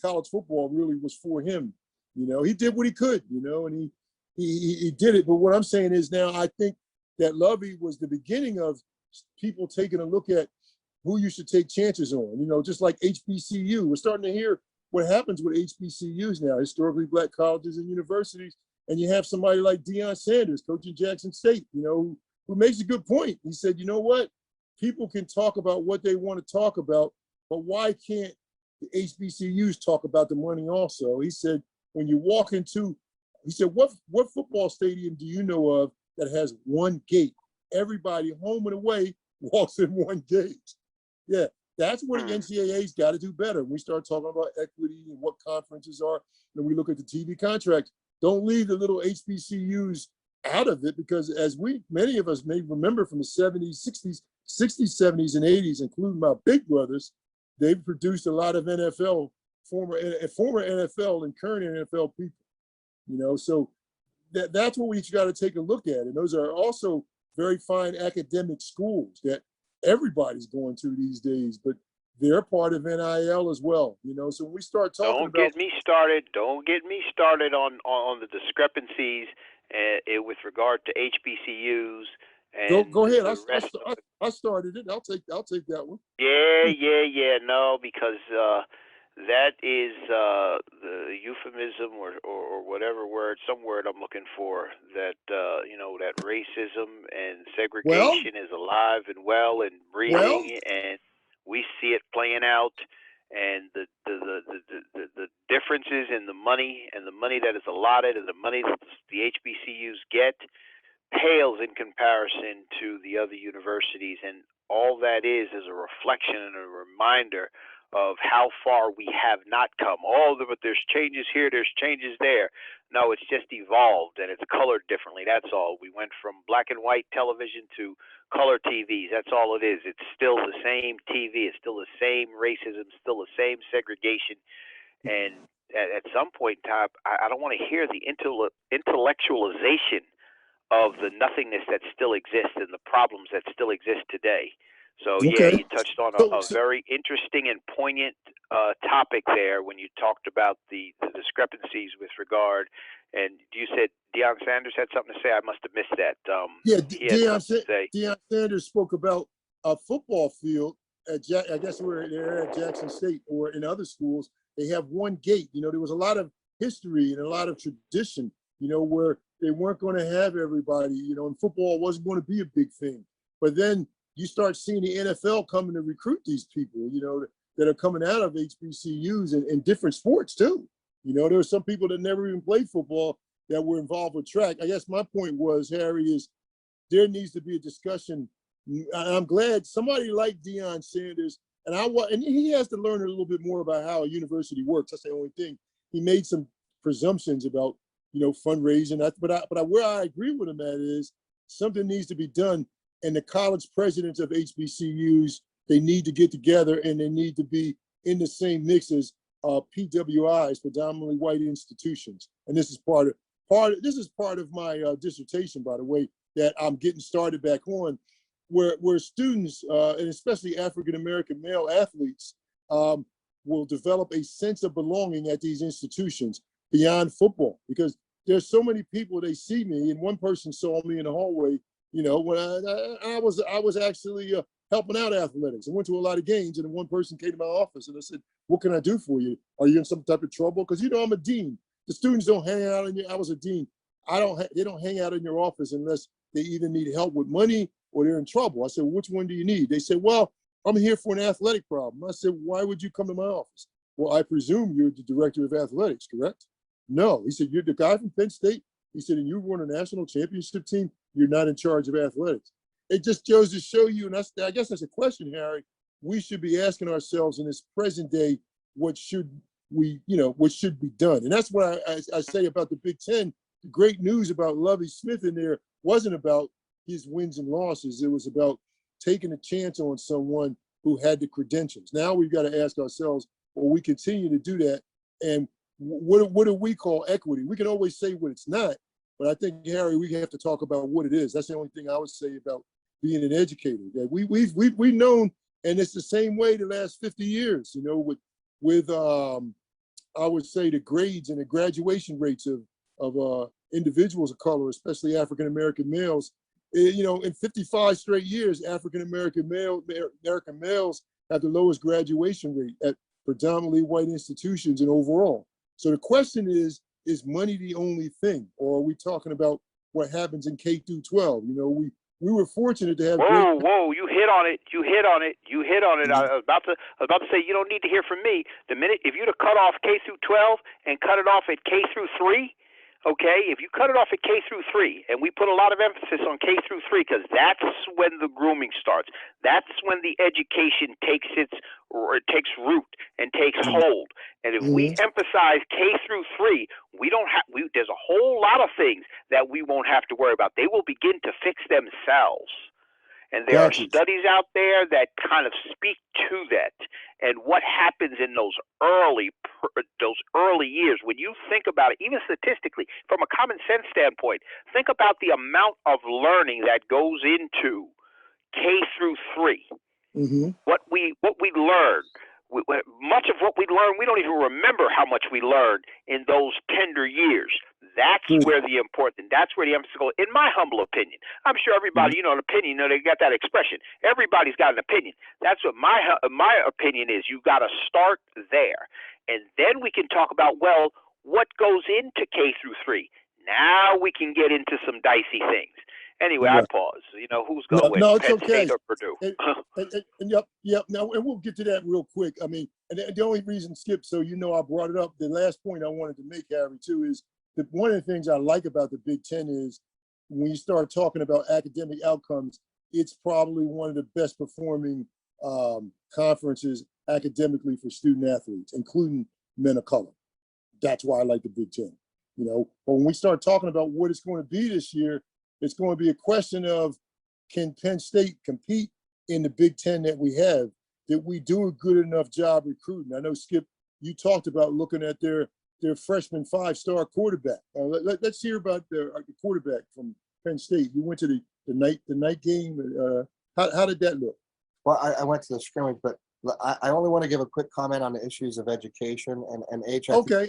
college football really was for him. He did what he could, and he did it. But what I'm saying is now I think that Lovey was the beginning of people taking a look at who you should take chances on, just like HBCU. We're starting to hear what happens with HBCUs now, historically black colleges and universities. And you have somebody like Deion Sanders coaching Jackson State, who makes a good point. He said, you know what? People can talk about what they want to talk about, but why can't the HBCUs talk about the money also? He said, when you walk into, he said, what football stadium do you know of that has one gate? Everybody home and away walks in one gate. Yeah, that's what the NCAA's got to do better. When we start talking about equity and what conferences are, and we look at the TV contracts, don't leave the little HBCUs out of it, because as many of us may remember from the 70s, 60s, 70s, and 80s, including my big brothers, they've produced a lot of former NFL and current NFL people, so that's what we got to take a look at. And those are also very fine academic schools that everybody's going to these days, but they're part of NIL as well, so when we start talking Don't get me started on the discrepancies with regard to HBCUs. And go ahead. I started it. I'll take that one. Yeah. No, because that is the euphemism or whatever word, some word I'm looking for, that that racism and segregation is alive and well and breathing, and we see it playing out. And the differences in the money that is allotted and the money that the HBCUs get pales in comparison to the other universities, and all that is a reflection and a reminder of how far we have not come. But there's changes here, there's changes there. No, it's just evolved and it's colored differently. That's all. We went from black and white television to color TVs. That's all it is. It's still the same TV. It's still the same racism, still the same segregation. And at some point in time, I don't want to hear the intellectualization of the nothingness that still exists and the problems that still exist today. So, yeah, you touched on a very interesting and poignant topic there when you talked about the discrepancies with regard. And you said Deion Sanders had something to say. I must have missed that. Deion Sanders spoke about a football field at I guess they're at Jackson State or in other schools. They have one gate. There was a lot of history and a lot of tradition, where they weren't going to have everybody, and football wasn't going to be a big thing. But then you start seeing the NFL coming to recruit these people, that are coming out of HBCUs and different sports too. There were some people that never even played football that were involved with track. I guess my point was, Harry, is there needs to be a discussion. I'm glad somebody like Deion Sanders, and he has to learn a little bit more about how a university works. That's the only thing. He made some presumptions about, fundraising. But where I agree with him at is something needs to be done. And the college presidents of HBCUs, they need to get together and they need to be in the same mix as PWIs, predominantly white institutions. And this is part of my dissertation, by the way, that I'm getting started back on. where students, and especially African-American male athletes, will develop a sense of belonging at these institutions beyond football, because there's so many people, they see me, and one person saw me in the hallway, you know, when I was actually helping out athletics. I went to a lot of games, and then one person came to my office and I said, "What can I do for you? Are you in some type of trouble?" Because, you know, I'm a dean. The students don't hang out in your, I was a dean. They don't hang out in your office unless they either need help with money or they're in trouble. I said, "Which one do you need?" They said, "Well, I'm here for an athletic problem." I said, "Why would you come to my office?" "Well, I presume you're the director of athletics, correct?" "No." He said, "You're the guy from Penn State." He said, "And you run a national championship team. You're not in charge of athletics." It just goes to show you, and I guess that's a question, Harry, we should be asking ourselves in this present day, what should what should be done? And that's what I say about the Big Ten. The great news about Lovie Smith in there wasn't about his wins and losses. It was about taking a chance on someone who had the credentials. Now we've got to ask ourselves, will we continue to do that? And what do we call equity? We can always say what it's not, but I think, Harry, we have to talk about what it is. That's the only thing I would say about being an educator. That we've known, and it's the same way the last 50 years, you know, with I would say the grades and the graduation rates of individuals of color, especially African-American males. You know, in 55 straight years, African-American males have the lowest graduation rate at predominantly white institutions and overall. So the question is money the only thing, or are we talking about what happens in K through 12? You know, we were fortunate to have. Whoa! You hit on it. Mm-hmm. I was about to say, you don't need to hear from me. The minute, if you'd have cut off K through 12 and cut it off at K through 3. Okay, if you cut it off at K through 3, and we put a lot of emphasis on K through 3, because that's when the grooming starts. That's when the education takes root and takes hold. And if we emphasize K through 3, there's a whole lot of things that we won't have to worry about. They will begin to fix themselves. And there are studies out there that kind of speak to that, and what happens in those early years. When you think about it, even statistically, from a common sense standpoint, think about the amount of learning that goes into K through 3. Mm-hmm. What we learn. Much of what we learn, we don't even remember how much we learned in those tender years. That's where the emphasis goes, in my humble opinion. I'm sure everybody, an opinion, they got that expression. Everybody's got an opinion. That's what my opinion is. You got to start there. And then we can talk about, well, what goes into K through 3? Now we can get into some dicey things. Anyway, I pause. You know, who's going with Penn State or Purdue? Yep. Now, and we'll get to that real quick. I mean, and the only reason, Skip, so you know I brought it up, the last point I wanted to make, Harry, too, is that one of the things I like about the Big Ten is when you start talking about academic outcomes, it's probably one of the best performing conferences academically for student athletes, including men of color. That's why I like the Big Ten. You know, but when we start talking about what it's going to be this year, it's going to be a question of, can Penn State compete in the Big Ten that we have? Did we do a good enough job recruiting? I know, Skip, you talked about looking at their freshman 5-star quarterback. Let's hear about the quarterback from Penn State. You went to the night game. How did that look? Well, I went to the scrimmage, but I only want to give a quick comment on the issues of education and H. Okay,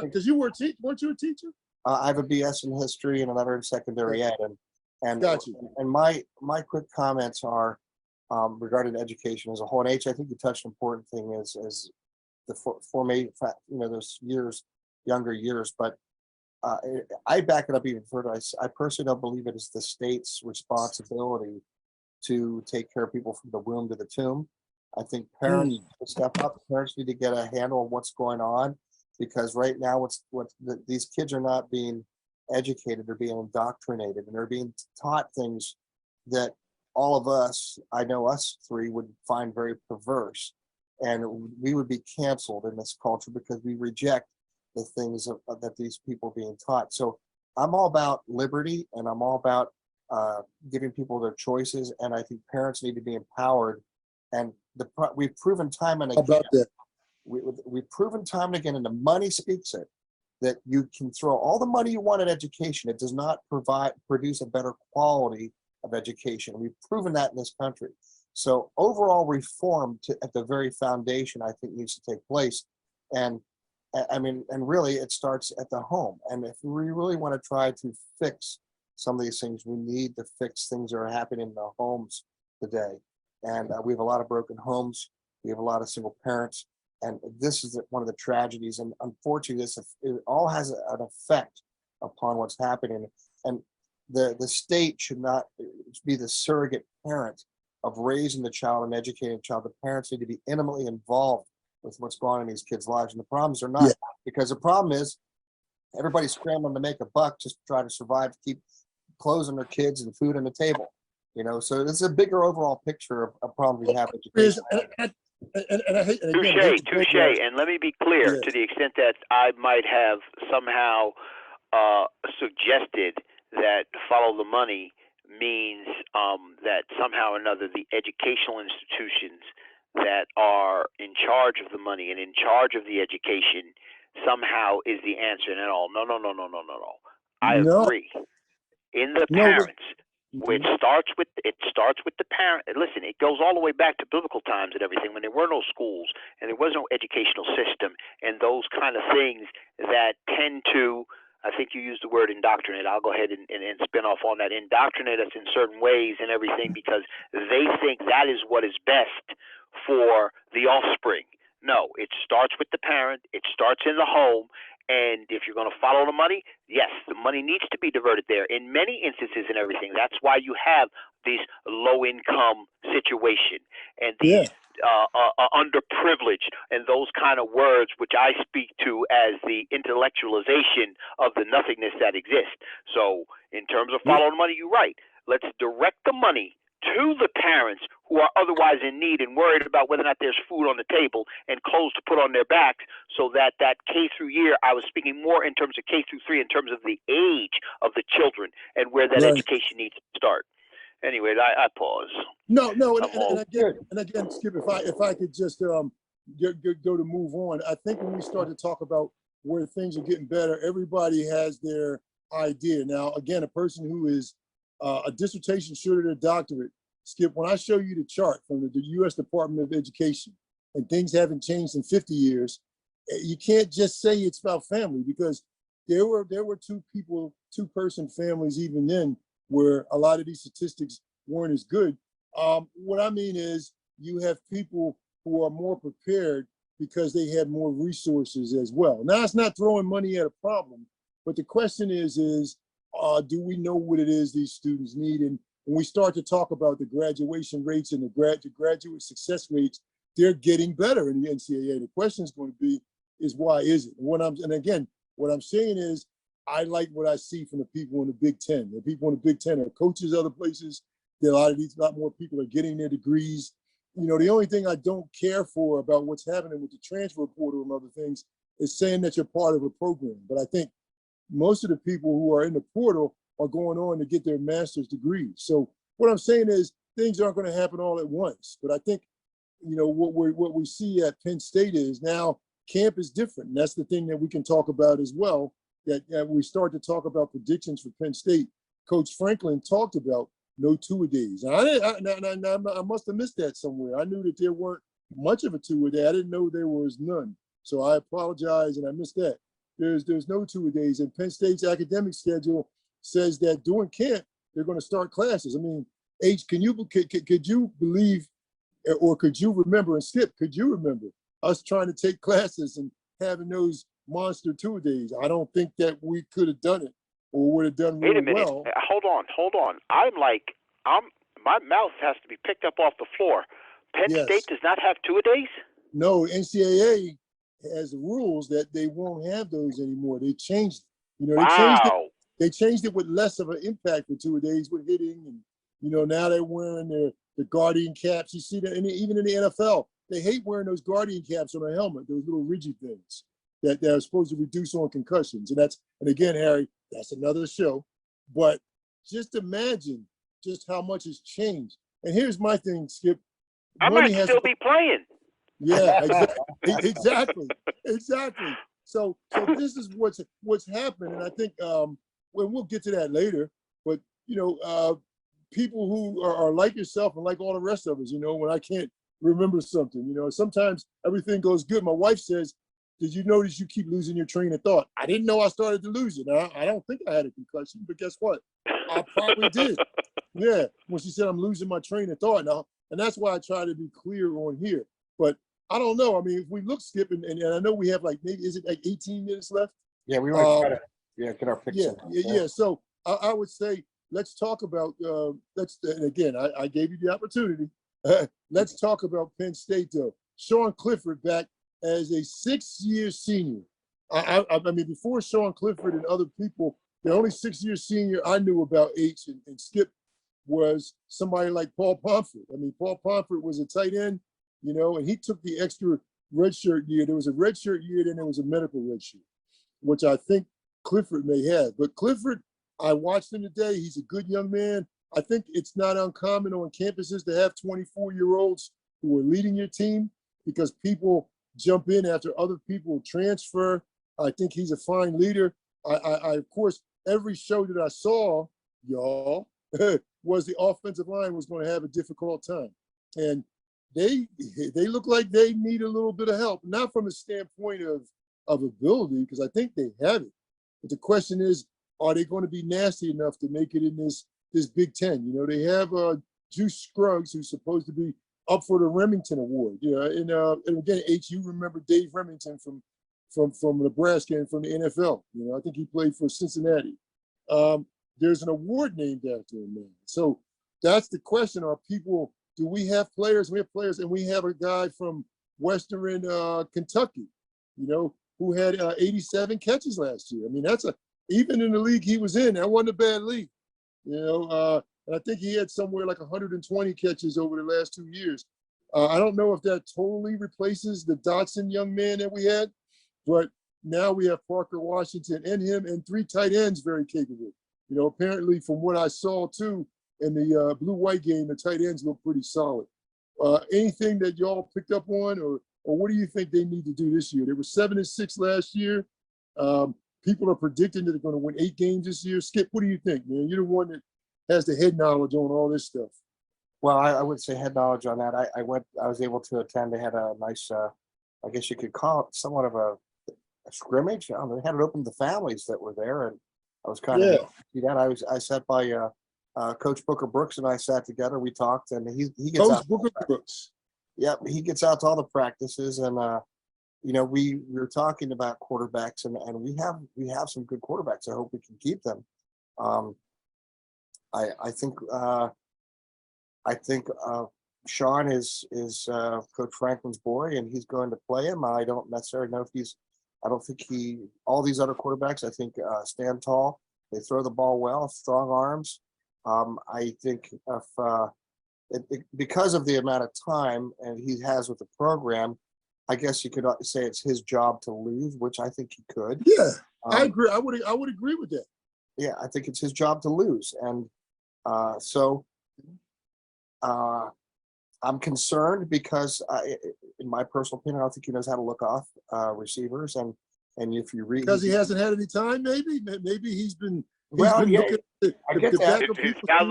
because you weren't you a teacher? I have a BS in history and another in secondary ed, and gotcha. And my quick comments are regarding education as a whole. And H, I think you touched an important thing is the formation. Those younger years, but I back it up even further. I personally don't believe it is the state's responsibility to take care of people from the womb to the tomb. I think parents need to step up. Parents need to get a handle on what's going on, because right now these kids are not being educated, they're being indoctrinated, and they're being taught things that all of us, I know us three, would find very perverse, and we would be canceled in this culture because we reject the things that these people are being taught. So I'm all about liberty, and I'm all about giving people their choices, and I think parents need to be empowered. And we've proven time and again, we've proven time and again, and the money speaks it, that you can throw all the money you want in education. It does not produce a better quality of education. We've proven that in this country. So overall reform at the very foundation, I think, needs to take place. And I mean, and really it starts at the home. And if we really want to try to fix some of these things, we need to fix things that are happening in the homes today. And we have a lot of broken homes. We have a lot of single parents. And this is one of the tragedies. And unfortunately, it all has an effect upon what's happening. And the state should not be the surrogate parent of raising the child and educating the child. The parents need to be intimately involved with what's going on in these kids' lives. And the problems are not, because the problem is everybody's scrambling to make a buck just to try to survive, to keep clothes on their kids and food on the table. You know, so this is a bigger overall picture of problems we have with education. And I hate, and again, touche. And let me be clear, to the extent that I might have somehow suggested that follow the money means that somehow or another the educational institutions that are in charge of the money and in charge of the education somehow is the answer. And all. No. I agree. In the parents, which starts with the parent. And listen, it goes all the way back to biblical times and everything, when there were no schools and there was no educational system and those kind of things that tend to, I think you used the word indoctrinate. I'll go ahead and spin off on that. Indoctrinate us in certain ways and everything because they think that is what is best for the offspring. No, it starts with the parent. It starts in the home. And if you're going to follow the money, yes, the money needs to be diverted there in many instances and everything. That's why you have these low-income situation and these underprivileged and those kind of words, which I speak to as the intellectualization of the nothingness that exists. So in terms of following the money, you're right. Let's direct the money to the parents who are otherwise in need and worried about whether or not there's food on the table and clothes to put on their backs, so that K through year, I was speaking more in terms of K through 3 in terms of the age of the children and where that education needs to start. Anyway, I pause. No, and again, Skip, if I could just go to move on, I think when we start to talk about where things are getting better, everybody has their idea. Now, again, a person who is a dissertation student or a doctorate, Skip, when I show you the chart from the U.S. Department of Education and things haven't changed in 50 years, you can't just say it's about family, because there were two-person families even then where a lot of these statistics weren't as good. What I mean is you have people who are more prepared because they had more resources as well. Now, it's not throwing money at a problem, but the question is do we know what it is these students need? And when we start to talk about the graduation rates and the graduate success rates, they're getting better in the NCAA. The question is going to be, why is it? And again, what I'm saying is, I like what I see from the people in the Big Ten. The people in the Big Ten are coaches other places. A lot more people are getting their degrees. You know, the only thing I don't care for about what's happening with the transfer portal and other things is saying that you're part of a program. But I think most of the people who are in the portal are going on to get their master's degrees. So what I'm saying is things aren't going to happen all at once. But I think, you know, what we see at Penn State is now camp is different. And that's the thing that we can talk about as well, that we start to talk about predictions for Penn State. Coach Franklin talked about no two-a-days. I must have missed that somewhere. I knew that there weren't much of a two-a-day. I didn't know there was none. So I apologize, and I missed that. There's no two-a-days, and Penn State's academic schedule says that during camp they're going to start classes. I mean, H, could you believe, or could you remember, and Skip, could you remember us trying to take classes and having those monster two-a-days? I don't think that we could have done it or would have done really well. Wait a minute. Well. Hold on. My mouth has to be picked up off the floor. Penn State does not have two-a-days? No, NCAA has rules that they won't have those anymore. They changed it. You know, they changed it with less of an impact for two-a-days with hitting, and you know, now they're wearing the Guardian caps. You see that, and even in the NFL, they hate wearing those Guardian caps on a helmet, those little rigid things that are supposed to reduce on concussions. And again, Harry, that's another show. But just imagine just how much has changed. And here's my thing, Skip. I might still be playing. Yeah, exactly. So this is what's happened, and I think we'll get to that later. But you know, people who are like yourself and like all the rest of us, when I can't remember something, sometimes everything goes good. My wife says, did you notice you keep losing your train of thought? I didn't know I started to lose it. I don't think I had a concussion, but guess what? I probably did. Yeah, when she said I'm losing my train of thought now, and that's why I try to be clear on here. But I don't know. I mean, if we look, Skip, and I know we have maybe, is it 18 minutes left? Yeah, we want to try to get our picks in. Yeah. So I would say let's talk about and again, I gave you the opportunity. Let's talk about Penn State though. Sean Clifford back as a 6-year senior. I mean, before Sean Clifford and other people, the only 6-year senior I knew about H and Skip was somebody like Paul Pomfret. I mean, Paul Pomfret was a tight end, and he took the extra redshirt year. There was a redshirt year, then there was a medical redshirt, which I think Clifford may have. But Clifford, I watched him today. He's a good young man. I think it's not uncommon on campuses to have 24-year-olds who are leading your team because people jump in after other people transfer. I think he's a fine leader. I of course, every show that I saw, y'all, was the offensive line was going to have a difficult time. And they look like they need a little bit of help, not from a standpoint of ability, because I think they have it. But the question is, are they going to be nasty enough to make it in this Big Ten? They have Juice Scruggs, who's supposed to be up for the Remington Award. And again, H, you remember Dave Remington from Nebraska and from the NFL. I think he played for Cincinnati. There's an award named after him, man. So that's the question. Do we have players? We have players, and we have a guy from Western Kentucky, who had 87 catches last year. I mean, even in the league he was in, that wasn't a bad league. And I think he had somewhere like 120 catches over the last 2 years. I don't know if that totally replaces the Dotson young man that we had, but now we have Parker Washington and him and 3 tight ends very capable. Apparently from what I saw too in the blue-white game, the tight ends look pretty solid. Anything that y'all picked up on, or what do you think they need to do this year? They were 7-6 last year. People are predicting that they're going to win 8 games this year. Skip, what do you think, man? You're the one that has the head knowledge on all this stuff. Well, I would say head knowledge on that. I was able to attend. They had a nice, I guess you could call it somewhat of a scrimmage. They had it open to families that were there, and I was kind of see that. I sat by Coach Booker Brooks, and I sat together. We talked, and he gets Coach out. Booker Brooks. Yep, he gets out to all the practices, and we were talking about quarterbacks, and we have some good quarterbacks. I hope we can keep them. I think Sean is Coach Franklin's boy, and he's going to play him. I don't necessarily know if I don't think all these other quarterbacks, I think stand tall. They throw the ball well, strong arms. I think because of the amount of time and he has with the program, I guess you could say it's his job to lose, which I think he could. Yeah, I agree. I would agree with that. Yeah, I think it's his job to lose, and so I'm concerned because, in my personal opinion, I don't think he knows how to look off receivers, and if you read because he hasn't had any time, maybe he's been. Well, yeah, I get that. It sounds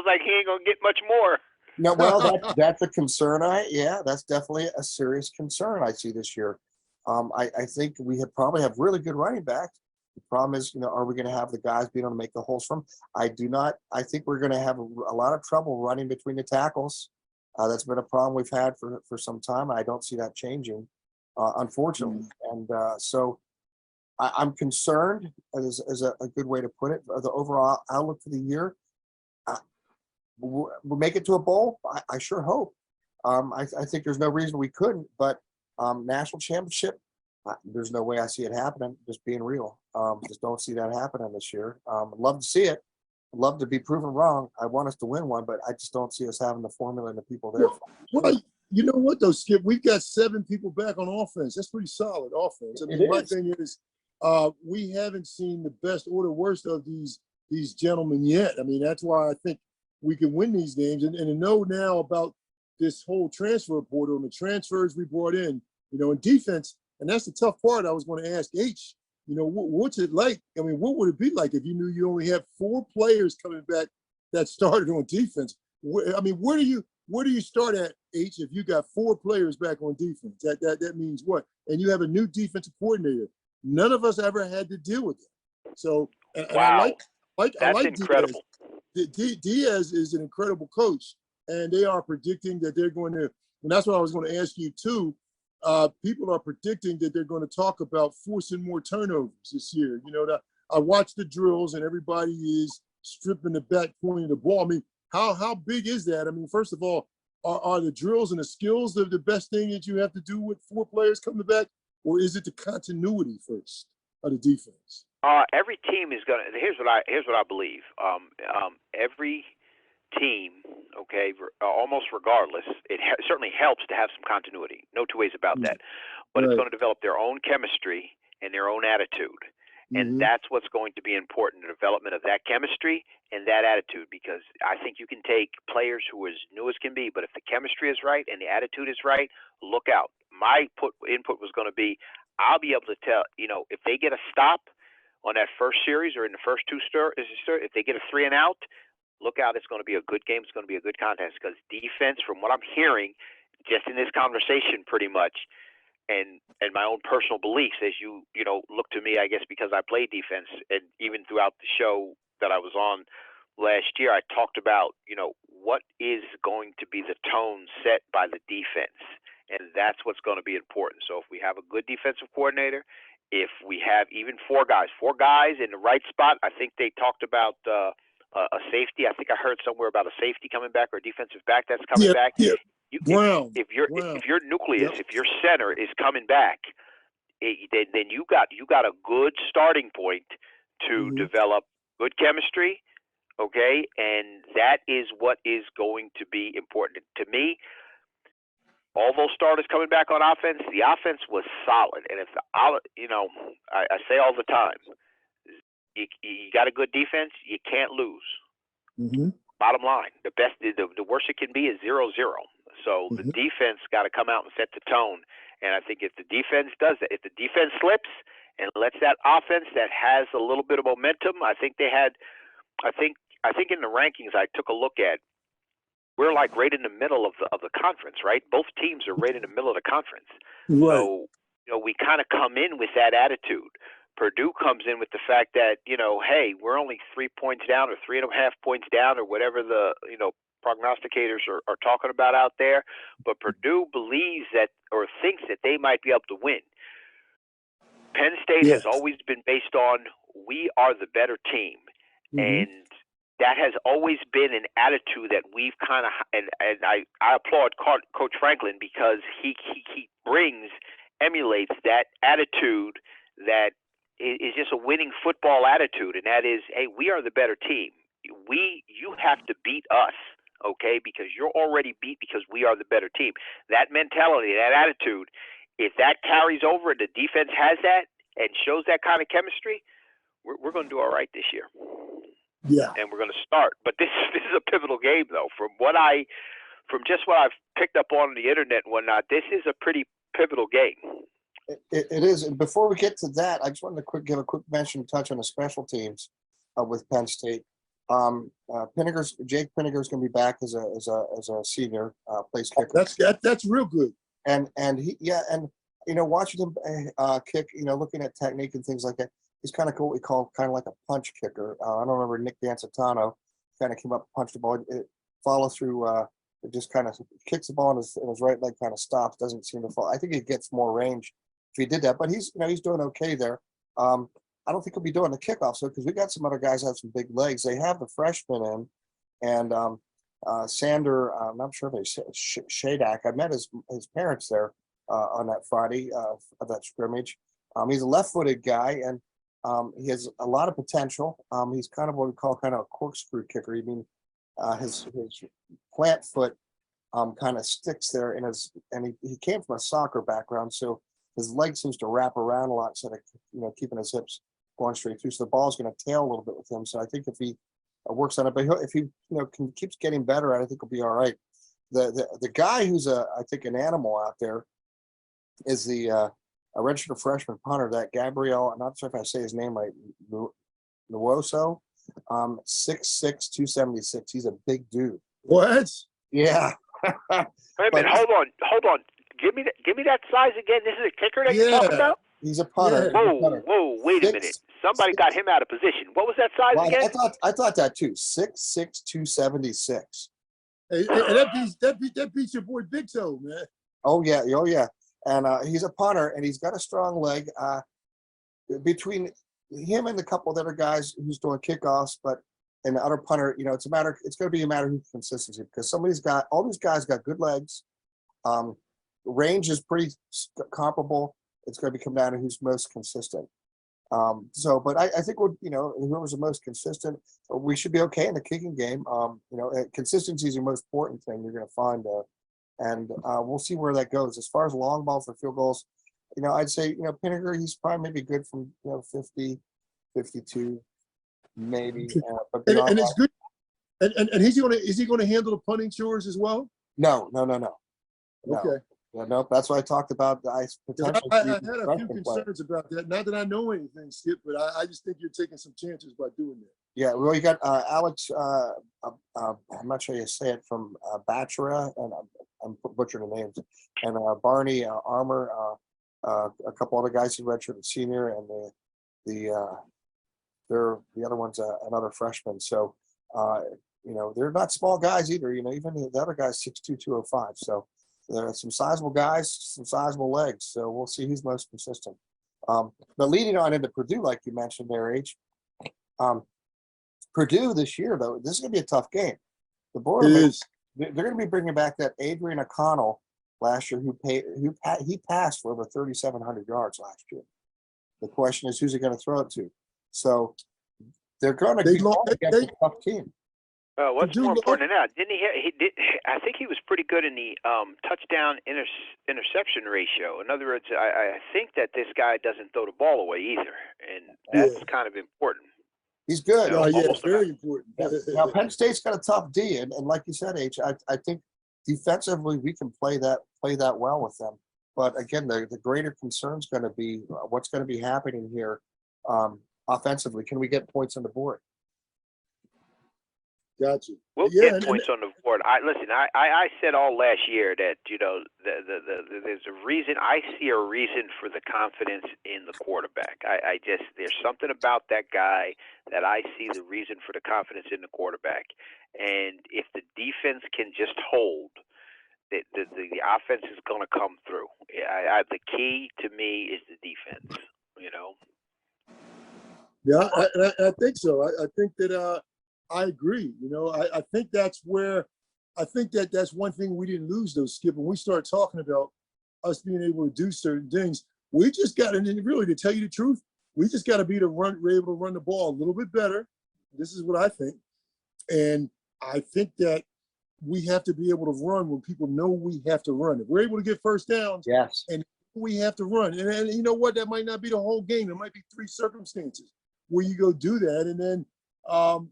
like he ain't gonna get much more. No, well, that's a concern. That's definitely a serious concern I see this year. I think we probably have really good running backs. The problem is, are we going to have the guys being able to make the holes from? I do not. I think we're going to have a lot of trouble running between the tackles. That's been a problem we've had for some time. I don't see that changing, unfortunately. And so I'm concerned, is a good way to put it. The overall outlook for the year, we'll make it to a bowl. I sure hope. I think there's no reason we couldn't, but national championship, there's no way I see it happening, just being real. Just don't see that happening this year. I'd love to see it. I'd love to be proven wrong. I want us to win one, but I just don't see us having the formula and the people there. Well, you know what, though, Skip? We've got 7 people back on offense. That's pretty solid offense. I mean, my thing is, we haven't seen the best or the worst of these gentlemen yet. I mean, that's why I think we can win these games. And to know now about this whole transfer portal and the transfers we brought in, in defense, and that's the tough part I was going to ask H. What's it like? I mean, what would it be like if you knew you only had 4 players coming back that started on defense. I mean, where do you start at, H, if you got 4 players back on defense? That means what? And you have a new defensive coordinator. None of us ever had to deal with it. So, and Wow. I like incredible. Diaz is an incredible coach, and they are predicting that they're going to, and that's what I was going to ask you too. People are predicting that they're going to talk about forcing more turnovers this year. You know, I watched the drills and everybody is stripping the back point of the ball. I mean, how big is that? I mean, first of all, are the drills and the skills the best thing that you have to do with 4 players coming back, or is it the continuity first of the defense? Every team is gonna. Here's what I believe. Every team, okay, almost regardless, it certainly helps to have some continuity. No two ways about that. But it's going to develop their own chemistry and their own attitude. And that's what's going to be important, the development of that chemistry and that attitude, because I think you can take players who are as new as can be, but if the chemistry is right and the attitude is right, look out. My input was going to be, I'll be able to tell, if they get a stop on that first series or in the first 2 if they get a 3 and out, look out, it's going to be a good game. It's going to be a good contest, because defense, from what I'm hearing, just in this conversation pretty much, and my own personal beliefs, as you look to me, I guess because I play defense, and even throughout the show that I was on last year, I talked about, what is going to be the tone set by the defense, and that's what's going to be important. So if we have a good defensive coordinator, if we have even 4 guys in the right spot, I think they talked about a safety. I think I heard somewhere about a safety coming back or a defensive back that's coming back. Yeah. If your nucleus, if your center is coming back, then you got a good starting point to develop good chemistry, okay? And that is what is going to be important to me. All those starters coming back on offense, the offense was solid. And if I say all the time, you got a good defense, you can't lose. Bottom line, the worst it can be is 0-0. So the defense got to come out and set the tone. And I think if the defense does that, if the defense slips and lets that offense that has a little bit of momentum, I think in the rankings I took a look at, we're like right in the middle of the conference, right? Both teams are right in the middle of the conference. Right. So, we kind of come in with that attitude. Purdue comes in with the fact that, hey, we're only 3 points down or 3.5 points down or whatever the, prognosticators are talking about out there. But Purdue believes that or thinks that they might be able to win. Penn State has always been based on we are the better team. And that has always been an attitude that we've kind of, and I applaud Coach Franklin, because he emulates that attitude that is just a winning football attitude, and that is, hey, we are the better team. You have to beat us, okay, because you're already beat because we are the better team. That mentality, that attitude, if that carries over and the defense has that and shows that kind of chemistry, we're going to do all right this year. Yeah. And we're going to start. But this is a pivotal game, though. From just what I've picked up on the internet and whatnot, this is a pretty pivotal game. It is. And before we get to that, I just wanted to give a quick mention, touch on the special teams with Penn State. Jake Pinniger's going to be back as a senior place kicker. That's real good. And watching him kick, looking at technique and things like that, he's kind of what we call kind of like a punch kicker. I don't remember Nick D'Ancetano kind of came up, punched the ball, it follow through. It just kind of kicks the ball and his right leg kind of stops, doesn't seem to fall. I think he gets more range if he did that, but he's doing okay there. I don't think he'll be doing the kickoff, so because we got some other guys that have some big legs. They have the freshman in, and Sander. I'm not sure if it's Shadak. I met his parents there on that Friday of that scrimmage. He's a left-footed guy, and he has a lot of potential. He's kind of what we call kind of a corkscrew kicker. I mean, his plant foot kind of sticks there, and he came from a soccer background, so his leg seems to wrap around a lot instead of keeping his hips going straight through. So the ball's going to tail a little bit with him. So I think if he works on it, but if he keeps getting better at it, I think he'll be all right. The guy who's I think an animal out there is a redshirt freshman punter, that Gabriel. I'm not sure if I say his name right, Nuoso. 6'6", 276. He's a big dude. What? Yeah. Wait a minute, hold on. Give me that size again. This is a kicker that you're talking about? He's a punter. Yeah. Whoa, wait a minute. Somebody got him out of position. What was that size Well, again? I thought that too. 6'6", 276. And that beats your boy Big Toe, man. Oh yeah. And he's a punter, and he's got a strong leg. Between him and a couple of other guys who's doing kickoffs, and the other punter, it's going to be a matter of consistency, because all these guys got good legs. Range is pretty comparable. It's going to come down to who's most consistent. But I think whoever's the most consistent, we should be okay in the kicking game. Consistency is the most important thing you're going to find, and we'll see where that goes. As far as long balls for field goals, I'd say Pinniger, he's probably maybe good from 50, 52, maybe. But and it's good. And is he going to handle the punting chores as well? No. Okay. Yeah, no, that's what I talked about. I had a few concerns about that. Not that I know anything, Skip, but I just think you're taking some chances by doing that. Yeah, well, you got Alex. I'm not sure you say it, from Bachelor, and I'm butchering the names, and Barney Armour, a couple other guys who redshirted senior, and the other one's another freshman. So they're not small guys either. Even the other guy's 6'2", 205. So there are some sizable guys, some sizable legs. So we'll see who's most consistent. But leading on into Purdue, like you mentioned there, H. Purdue this year, though, this is going to be a tough game. They're going to be bringing back that Adrian O'Connell last year, he passed for over 3,700 yards last year. The question is, who's he going to throw it to? So they're going to be against a tough team. What's more important than that? I think he was pretty good in the touchdown interception ratio. In other words, I think that this guy doesn't throw the ball away either, and that's kind of important. He's good. It's very important. Now, Penn State's got a tough D, and like you said, H, I think defensively we can play that well with them. But again, the greater concern is going to be what's going to be happening here offensively. Can we get points on the board? Gotcha. We'll get points on the board. I said all last year that there's a reason. I see a reason for the confidence in the quarterback. There's something about that guy that I see the reason for the confidence in the quarterback. And if the defense can just hold, the offense is going to come through. The key to me is the defense. Yeah, I think so. I think that. I agree. I think that's one thing we didn't lose, though, Skip. When we start talking about us being able to do certain things, we just got to, really, to tell you the truth, we just got to be able to run the ball a little bit better. This is what I think. And I think that we have to be able to run when people know we have to run. If we're able to get first downs, yes, and we have to run. And you know what? That might not be the whole game. There might be 3 circumstances where you go do that, and then the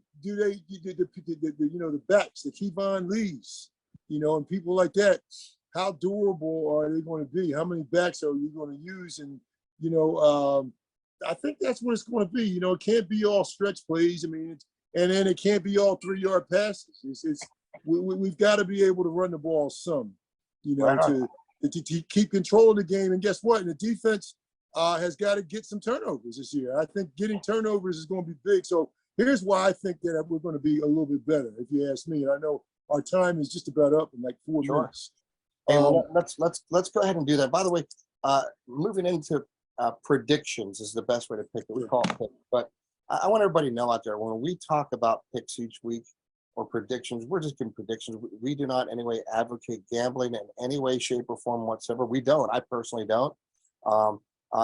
backs, the Kevon Lees, and people like that, how durable are they going to be? How many backs are you going to use? And, I think that's what it's going to be. It can't be all stretch plays. And then it can't be all 3-yard passes. We've got to be able to run the ball some, to keep control of the game. And guess what? And the defense has got to get some turnovers this year. I think getting turnovers is going to be big. So here's why I think that we're going to be a little bit better, if you ask me. And I know our time is just about up in like 4 minutes. Hey, let's go ahead and do that. By the way, moving into predictions is the best way to pick it. We call it pick. But I want everybody to know out there, when we talk about picks each week or predictions, we're just giving predictions. We do not in any way advocate gambling in any way, shape, or form whatsoever. We don't. I personally don't.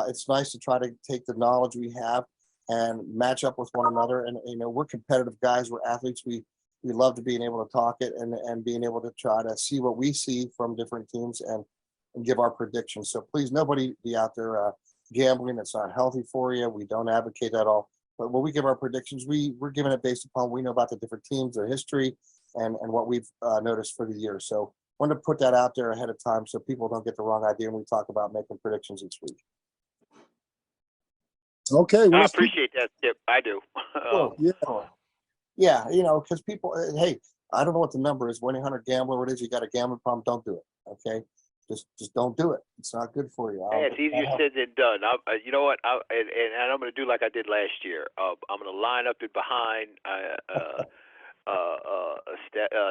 It's nice to try to take the knowledge we have and match up with one another. And, we're competitive guys. We're athletes. We love to being able to talk it and being able to try to see what we see from different teams and give our predictions. So please, nobody be out there gambling. It's not healthy for you. We don't advocate that at all. But when we give our predictions, we're giving it based upon what we know about the different teams, their history, and what we've noticed for the year. So I wanted to put that out there ahead of time so people don't get the wrong idea when we talk about making predictions each week. Okay. I appreciate that, Skip. I do. Yeah. Yeah, because people, hey, I don't know what the number is, 1-800-GAMBLER, what it is, you got a gambling problem, don't do it, okay? Just don't do it. It's not good for you. Hey, it's easier said than done. You know what? And I'm going to do like I did last year. I'm going to line up it behind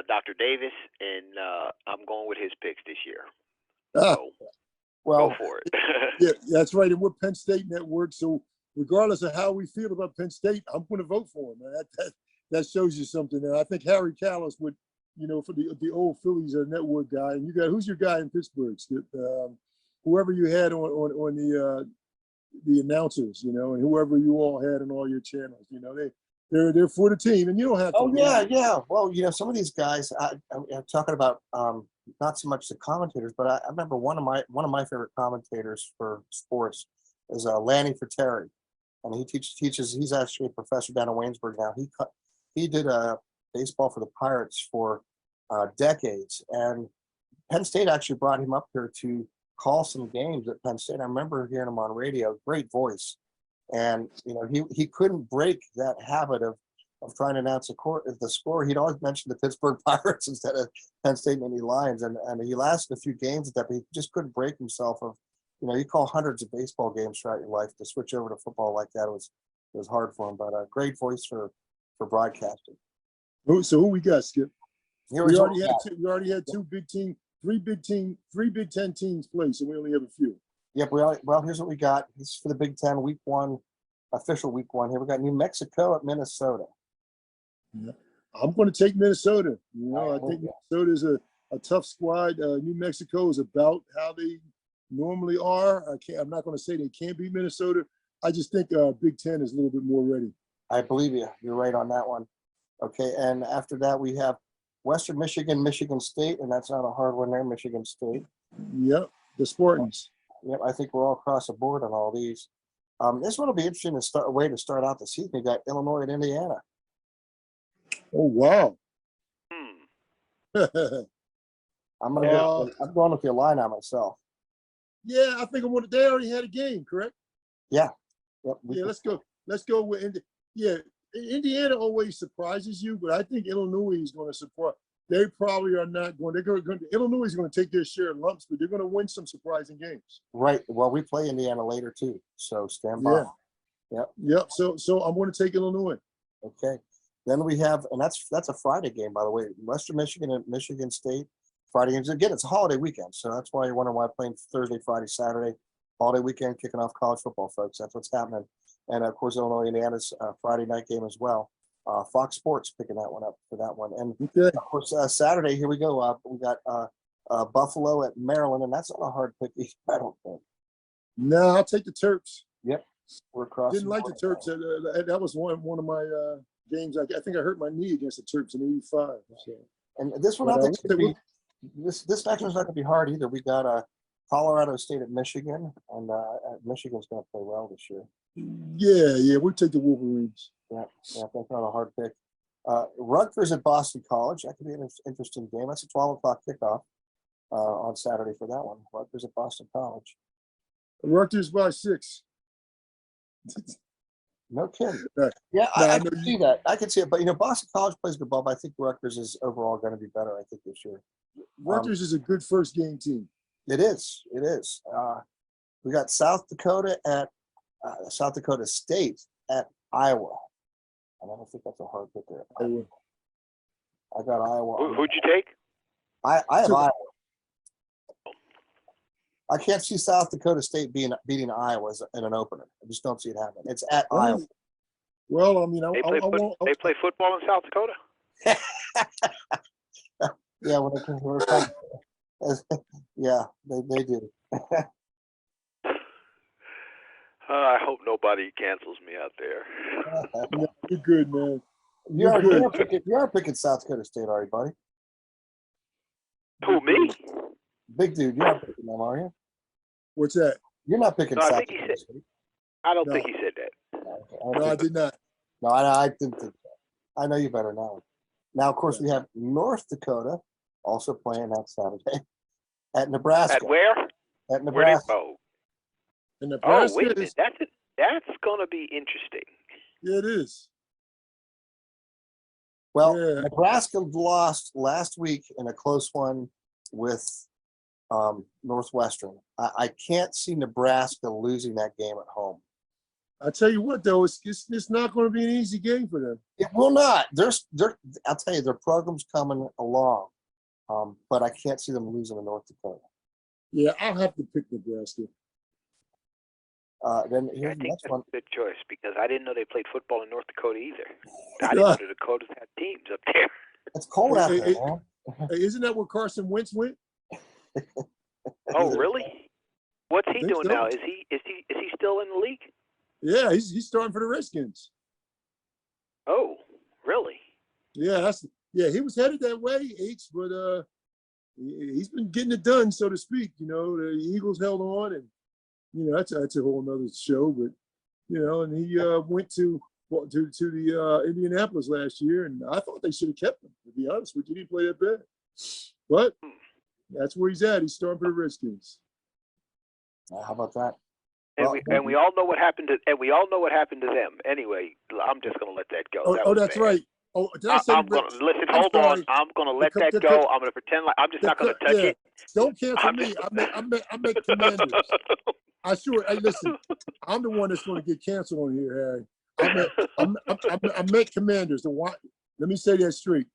Dr. Davis, and I'm going with his picks this year. Ah, So well, go for it. yeah, that's right. And we're Penn State Network, so regardless of how we feel about Penn State, I'm going to vote for him. Man. That shows you something. And I think Harry Callis would, for the old Phillies network guy. And you got, who's your guy in Pittsburgh? Whoever you had on the announcers, and whoever you all had on all your channels, they're for the team, and you don't have to. Oh yeah. Well, some of these guys, I'm talking about not so much the commentators, but I remember one of my favorite commentators for sports is Lanny Terry, and he teaches. He's actually a professor down in Waynesburg now. He did baseball for the Pirates for decades, and Penn State actually brought him up here to call some games at Penn State. I remember hearing him on radio. Great voice. And he couldn't break that habit of trying to announce the score. He'd always mention the Pittsburgh Pirates instead of Penn State and the Lions, and he lasted a few games at that, but he just couldn't break himself of, you call hundreds of baseball games throughout your life, to switch over to football like that was hard for him. But a great voice for broadcasting. So who we got, Skip? We already had three Big Ten teams play, so we only have a few. Yep. Well, here's what we got. This is for the Big Ten Week 1, official Week 1. Here we got New Mexico at Minnesota. Yeah. I'm going to take Minnesota. I think Minnesota is a tough squad. New Mexico is about how they normally are. I'm not going to say they can't beat Minnesota. I just think Big Ten is a little bit more ready. I believe you. You're right on that one. Okay, and after that we have Western Michigan, Michigan State, and that's not a hard one there, Michigan State. Yep, the Spartans. Yep, I think we're all across the board on all these. This one will be interesting way to start out the season. We got Illinois and Indiana. Oh wow! I'm going with the Illini myself. Yeah, I think they already had a game, correct? Yeah. Yep, let's go with Indiana always surprises you, but I think Illinois is going to surprise. They probably are not going. Illinois is going to take their share of lumps, but they're going to win some surprising games. Right. Well, we play Indiana later too, so stand by. Yeah. Yep. So I'm going to take Illinois. Okay. Then we have, and that's a Friday game, by the way. Western Michigan and Michigan State. Friday games. Again, it's a holiday weekend, so that's why you're wondering why I'm playing Thursday, Friday, Saturday. Holiday weekend, kicking off college football, folks. That's what's happening. And of course, Illinois, Indiana's Friday night game as well. Fox Sports picking that one up for that one. And of course, Saturday, here we go. We got Buffalo at Maryland, and that's not a hard pick, I don't think. No, I'll take the Terps. Yep, we're across. Didn't like the Terps. That was one of my games. I think I hurt my knee against the Terps in '85. So. And this one, I think, this next one's not going to be hard either. We got Colorado State at Michigan, and Michigan's going to play well this year. Yeah, we'll take the Wolverines. Yeah, that's not a hard pick. Rutgers at Boston College. That could be an interesting game. That's a 12 o'clock kickoff on Saturday for that one. Rutgers at Boston College. Rutgers by 6. No kidding. Yeah, I can see that. I can see it. But, Boston College plays good ball, but I think Rutgers is overall going to be better, I think, this year. Rutgers is a good first game team. It is. We got South Dakota State at Iowa. I don't think that's a hard pick there. I got Iowa. Who'd you take? I have Iowa. I can't see South Dakota State beating Iowa in an opener. I just don't see it happening. It's at Iowa. Well, I mean, they play football in South Dakota. Yeah, yeah, they do. I hope nobody cancels me out there. No, you're good, man. You are picking South Dakota State, are you, buddy? Who, me? Big dude, you're not picking them, are you? What's that? You're not picking South Dakota State. I don't think he said that. No, I did not. No, I didn't think that. I know you better now. Now, of course, we have North Dakota also playing that Saturday at Nebraska. At where? At Nebraska. In Nebraska. Oh, wait a minute. That's going to be interesting. Yeah, it is. Well, Yeah. Nebraska lost last week in a close one with Northwestern. I can't see Nebraska losing that game at home. I tell you what, though, it's not going to be an easy game for them. It will not. I'll tell you, their program's coming along, but I can't see them losing to North Dakota. Yeah, I'll have to pick Nebraska. Then I here's the think next that's one. a good choice because I didn't know they played football in North Dakota either. I didn't know the Dakotas had teams up there. It's cold out there, man. Hey, isn't that where Carson Wentz went? Oh, really? What's he think doing so. now? Is he still in the league? Yeah, he's starting for the Redskins. Oh, really? Yeah, he was headed that way, H, but he's been getting it done, so to speak. You know, the Eagles held on, and you know that's a whole nother show. But you know, and he went to the Indianapolis last year, and I thought they should have kept him. To be honest with you, he didn't play that bad, but that's where he's at. He's starting for the Redskins. How about that? And we all know what happened to them. Anyway, I'm just going to let that go. Oh, that's right. Oh, did I say I'm going to listen. Hold on. I'm going to let that go. I'm going to pretend like I'm just not going to touch it. Don't cancel me. I make Commanders. Hey, listen. I'm the one that's going to get canceled on here, Harry. I make Commanders. Let me say that straight.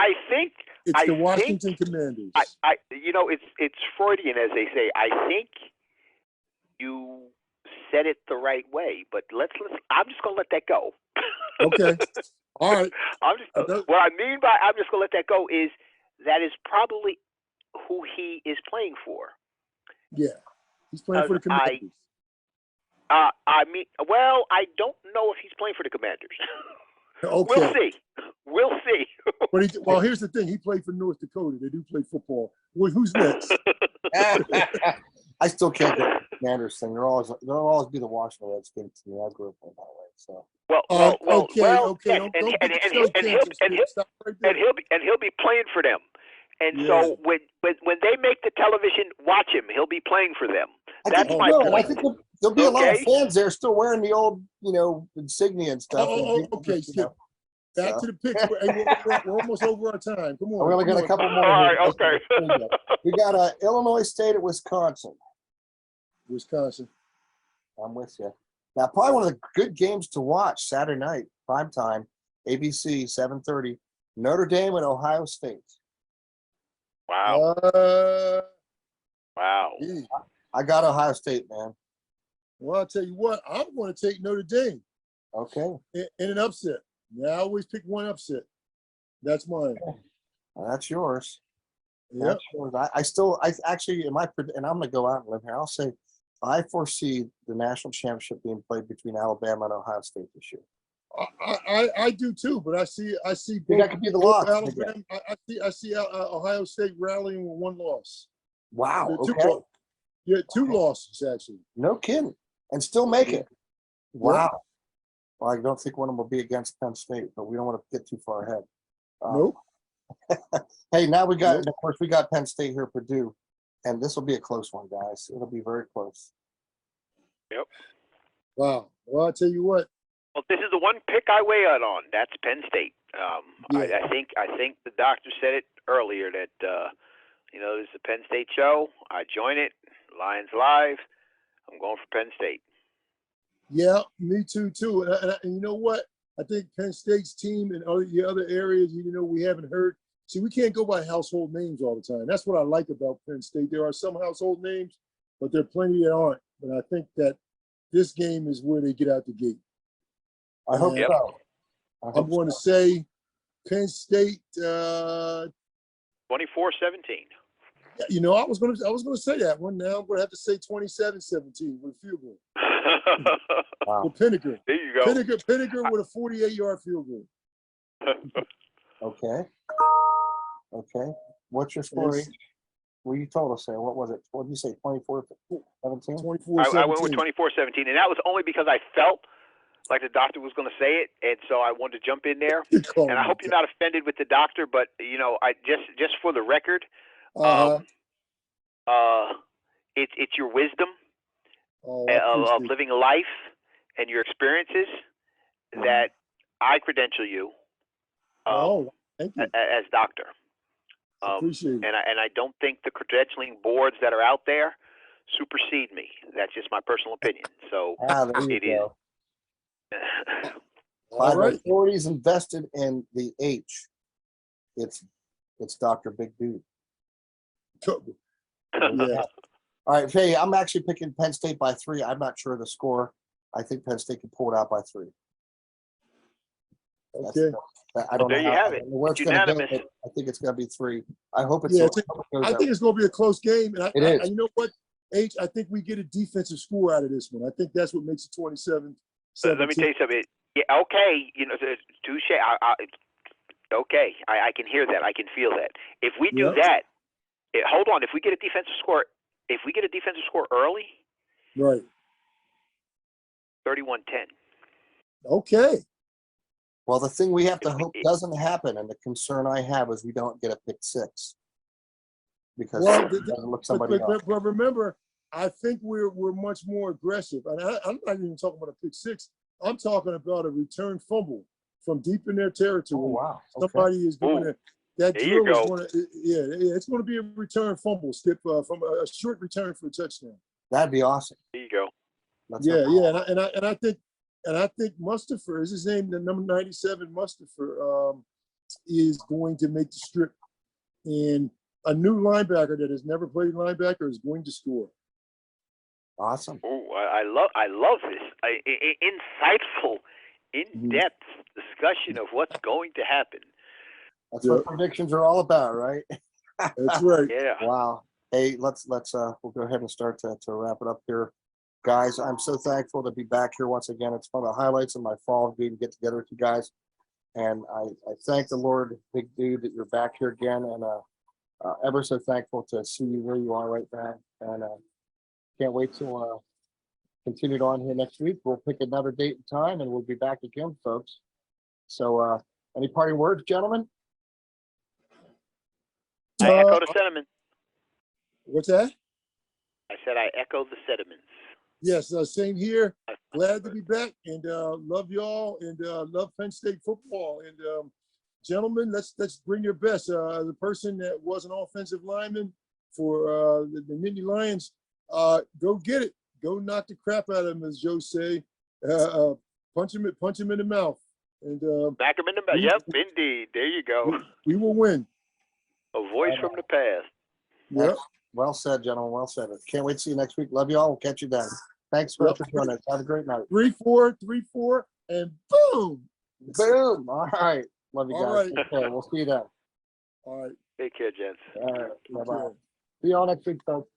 I think it's the Washington Commanders. It's Freudian, as they say. I think you said it the right way, but I'm just going to let that go. Okay. All right. What I mean by I'm just going to let that go is that is probably who he is playing for. Yeah. He's playing for the Commanders. I don't know if he's playing for the Commanders. Okay. We'll see. Well, here's the thing. He played for North Dakota. They do play football. Well, who's next? I still can't get the Commanders thing. They'll always be the Washington Redskins to me. I grew up in that way. So. Okay. And he'll be playing for them. And so when they make the television, watch him. He'll be playing for them. That's my point. I think there'll be a lot of fans there still wearing the old, insignia and stuff. Okay. Back to the picks. We're almost over our time. Come on. We only got a couple more. All right, okay. We got Illinois State at Wisconsin. I'm with you. Now, probably one of the good games to watch Saturday night, prime time, ABC, 7:30, Notre Dame and Ohio State. Wow. Wow. I got Ohio State, man. Well, I'll tell you what, I'm going to take Notre Dame. Okay. In an upset. Now, I always pick one upset. That's mine. Well, that's yours. Yep. That's yours. I actually, and I'm going to go out and live here. I'll say I foresee the national championship being played between Alabama and Ohio State this year. I do too, but I see both, that could be the loss. Alabama, I see Ohio State rallying with one loss. Wow. Okay. Two losses actually. No kidding, and still make it. Wow. Yeah. Well, I don't think one of them will be against Penn State, but we don't want to get too far ahead. Nope. Hey, now we got, of course, we got Penn State here, Purdue, and this will be a close one, guys. It'll be very close. Yep. Wow. Well, I'll tell you what. Well, this is the one pick I weigh out on. That's Penn State. I think the doctor said it earlier that this is a Penn State show. I join it. Lions Live. I'm going for Penn State. Yeah, me too. And you know what? I think Penn State's team and other areas, we haven't heard. See, we can't go by household names all the time. That's what I like about Penn State. There are some household names, but there are plenty that aren't. But I think that this game is where they get out the gate. I hope so. I'm going to say Penn State 24-17. I was going to say that one. Now I'm going to have to say 27-17 with a field goal. Wow. With Pinnaker. There you go. Pinnaker with a 48-yard field goal. Okay. What's your story? Well, you told us there. What was it? What did you say? 24-17? 24-17. I went with 24-17, and that was only because I felt like the doctor was going to say it, and so I wanted to jump in there. And I hope you're not offended with the doctor, but I just for the record, it's your wisdom of living life and your experiences that I credential you Oh, thank you. as doctor. Appreciate it. And I don't think the credentialing boards that are out there supersede me. That's just my personal opinion. So There you it go. is. By All the right. authorities invested in the H, it's Dr. Big Dude. Yeah. All right, Faye, I'm actually picking Penn State by 3. I'm not sure of the score. I think Penn State can pull it out by 3. Okay. I don't There know you have it. I don't know where it's It's going to go, unanimous. but I think it's going to be 3. I hope it's. Yeah, I I think it's going to be a close game. And It is. you know what, H, I think we get a defensive score out of this one. I think that's what makes it 27-17. Let me tell you something. Yeah, okay, touche. Okay, I can hear that. I can feel that. If we do Yep. that, hold on. If we get a defensive score early, Right. 31-10. Okay. Well, the thing we have to hope doesn't happen, and the concern I have is we don't get a pick 6 because Well, it doesn't look somebody up. but remember, I think we're much more aggressive. And I'm not even talking about a pick 6. I'm talking about a return fumble from deep in their territory. Oh, wow. Okay. Somebody is going to that There you drill is go. going to it's going to be a return fumble, Skip, from a short return for a touchdown. That'd be awesome. There you go. That's And I think Mustafa is his name. The number 97 Mustafa is going to make the strip, and a new linebacker that has never played linebacker is going to score. Awesome. Oh, I love this. Insightful, in-depth discussion of what's going to happen. That's what predictions are all about, right? That's right. Yeah. Wow. Hey, let's we'll go ahead and start to wrap it up here. Guys, I'm so thankful to be back here once again. It's one of the highlights of my fall being to get together with you guys. And I thank the Lord, Big Dude, that you're back here again. And ever so thankful to see you where you are right now. And can't wait to continue it on here next week. We'll pick another date and time, and we'll be back again, folks. So any parting words, gentlemen? I echo the sentiment. What's that? I said I echo the sentiments. Yes, same here. Glad to be back, and love y'all, and love Penn State football. And gentlemen, let's bring your best. The person that was an offensive lineman for the Nittany Lions, go get it. Go knock the crap out of him, as Joe say. Punch him in the mouth, and Back him in the mouth. Yep, indeed. There you go. we will win. A voice from the past. Yep. Well said, gentlemen. Well said. Can't wait to see you next week. Love you all. We'll catch you then. Thanks for joining us. Have a great night. 3-4, and boom. Boom. All right. Love you guys. All right. Okay, we'll see you then. All right. Take care, gents. All right. Bye-bye. Okay. See you all next week, folks.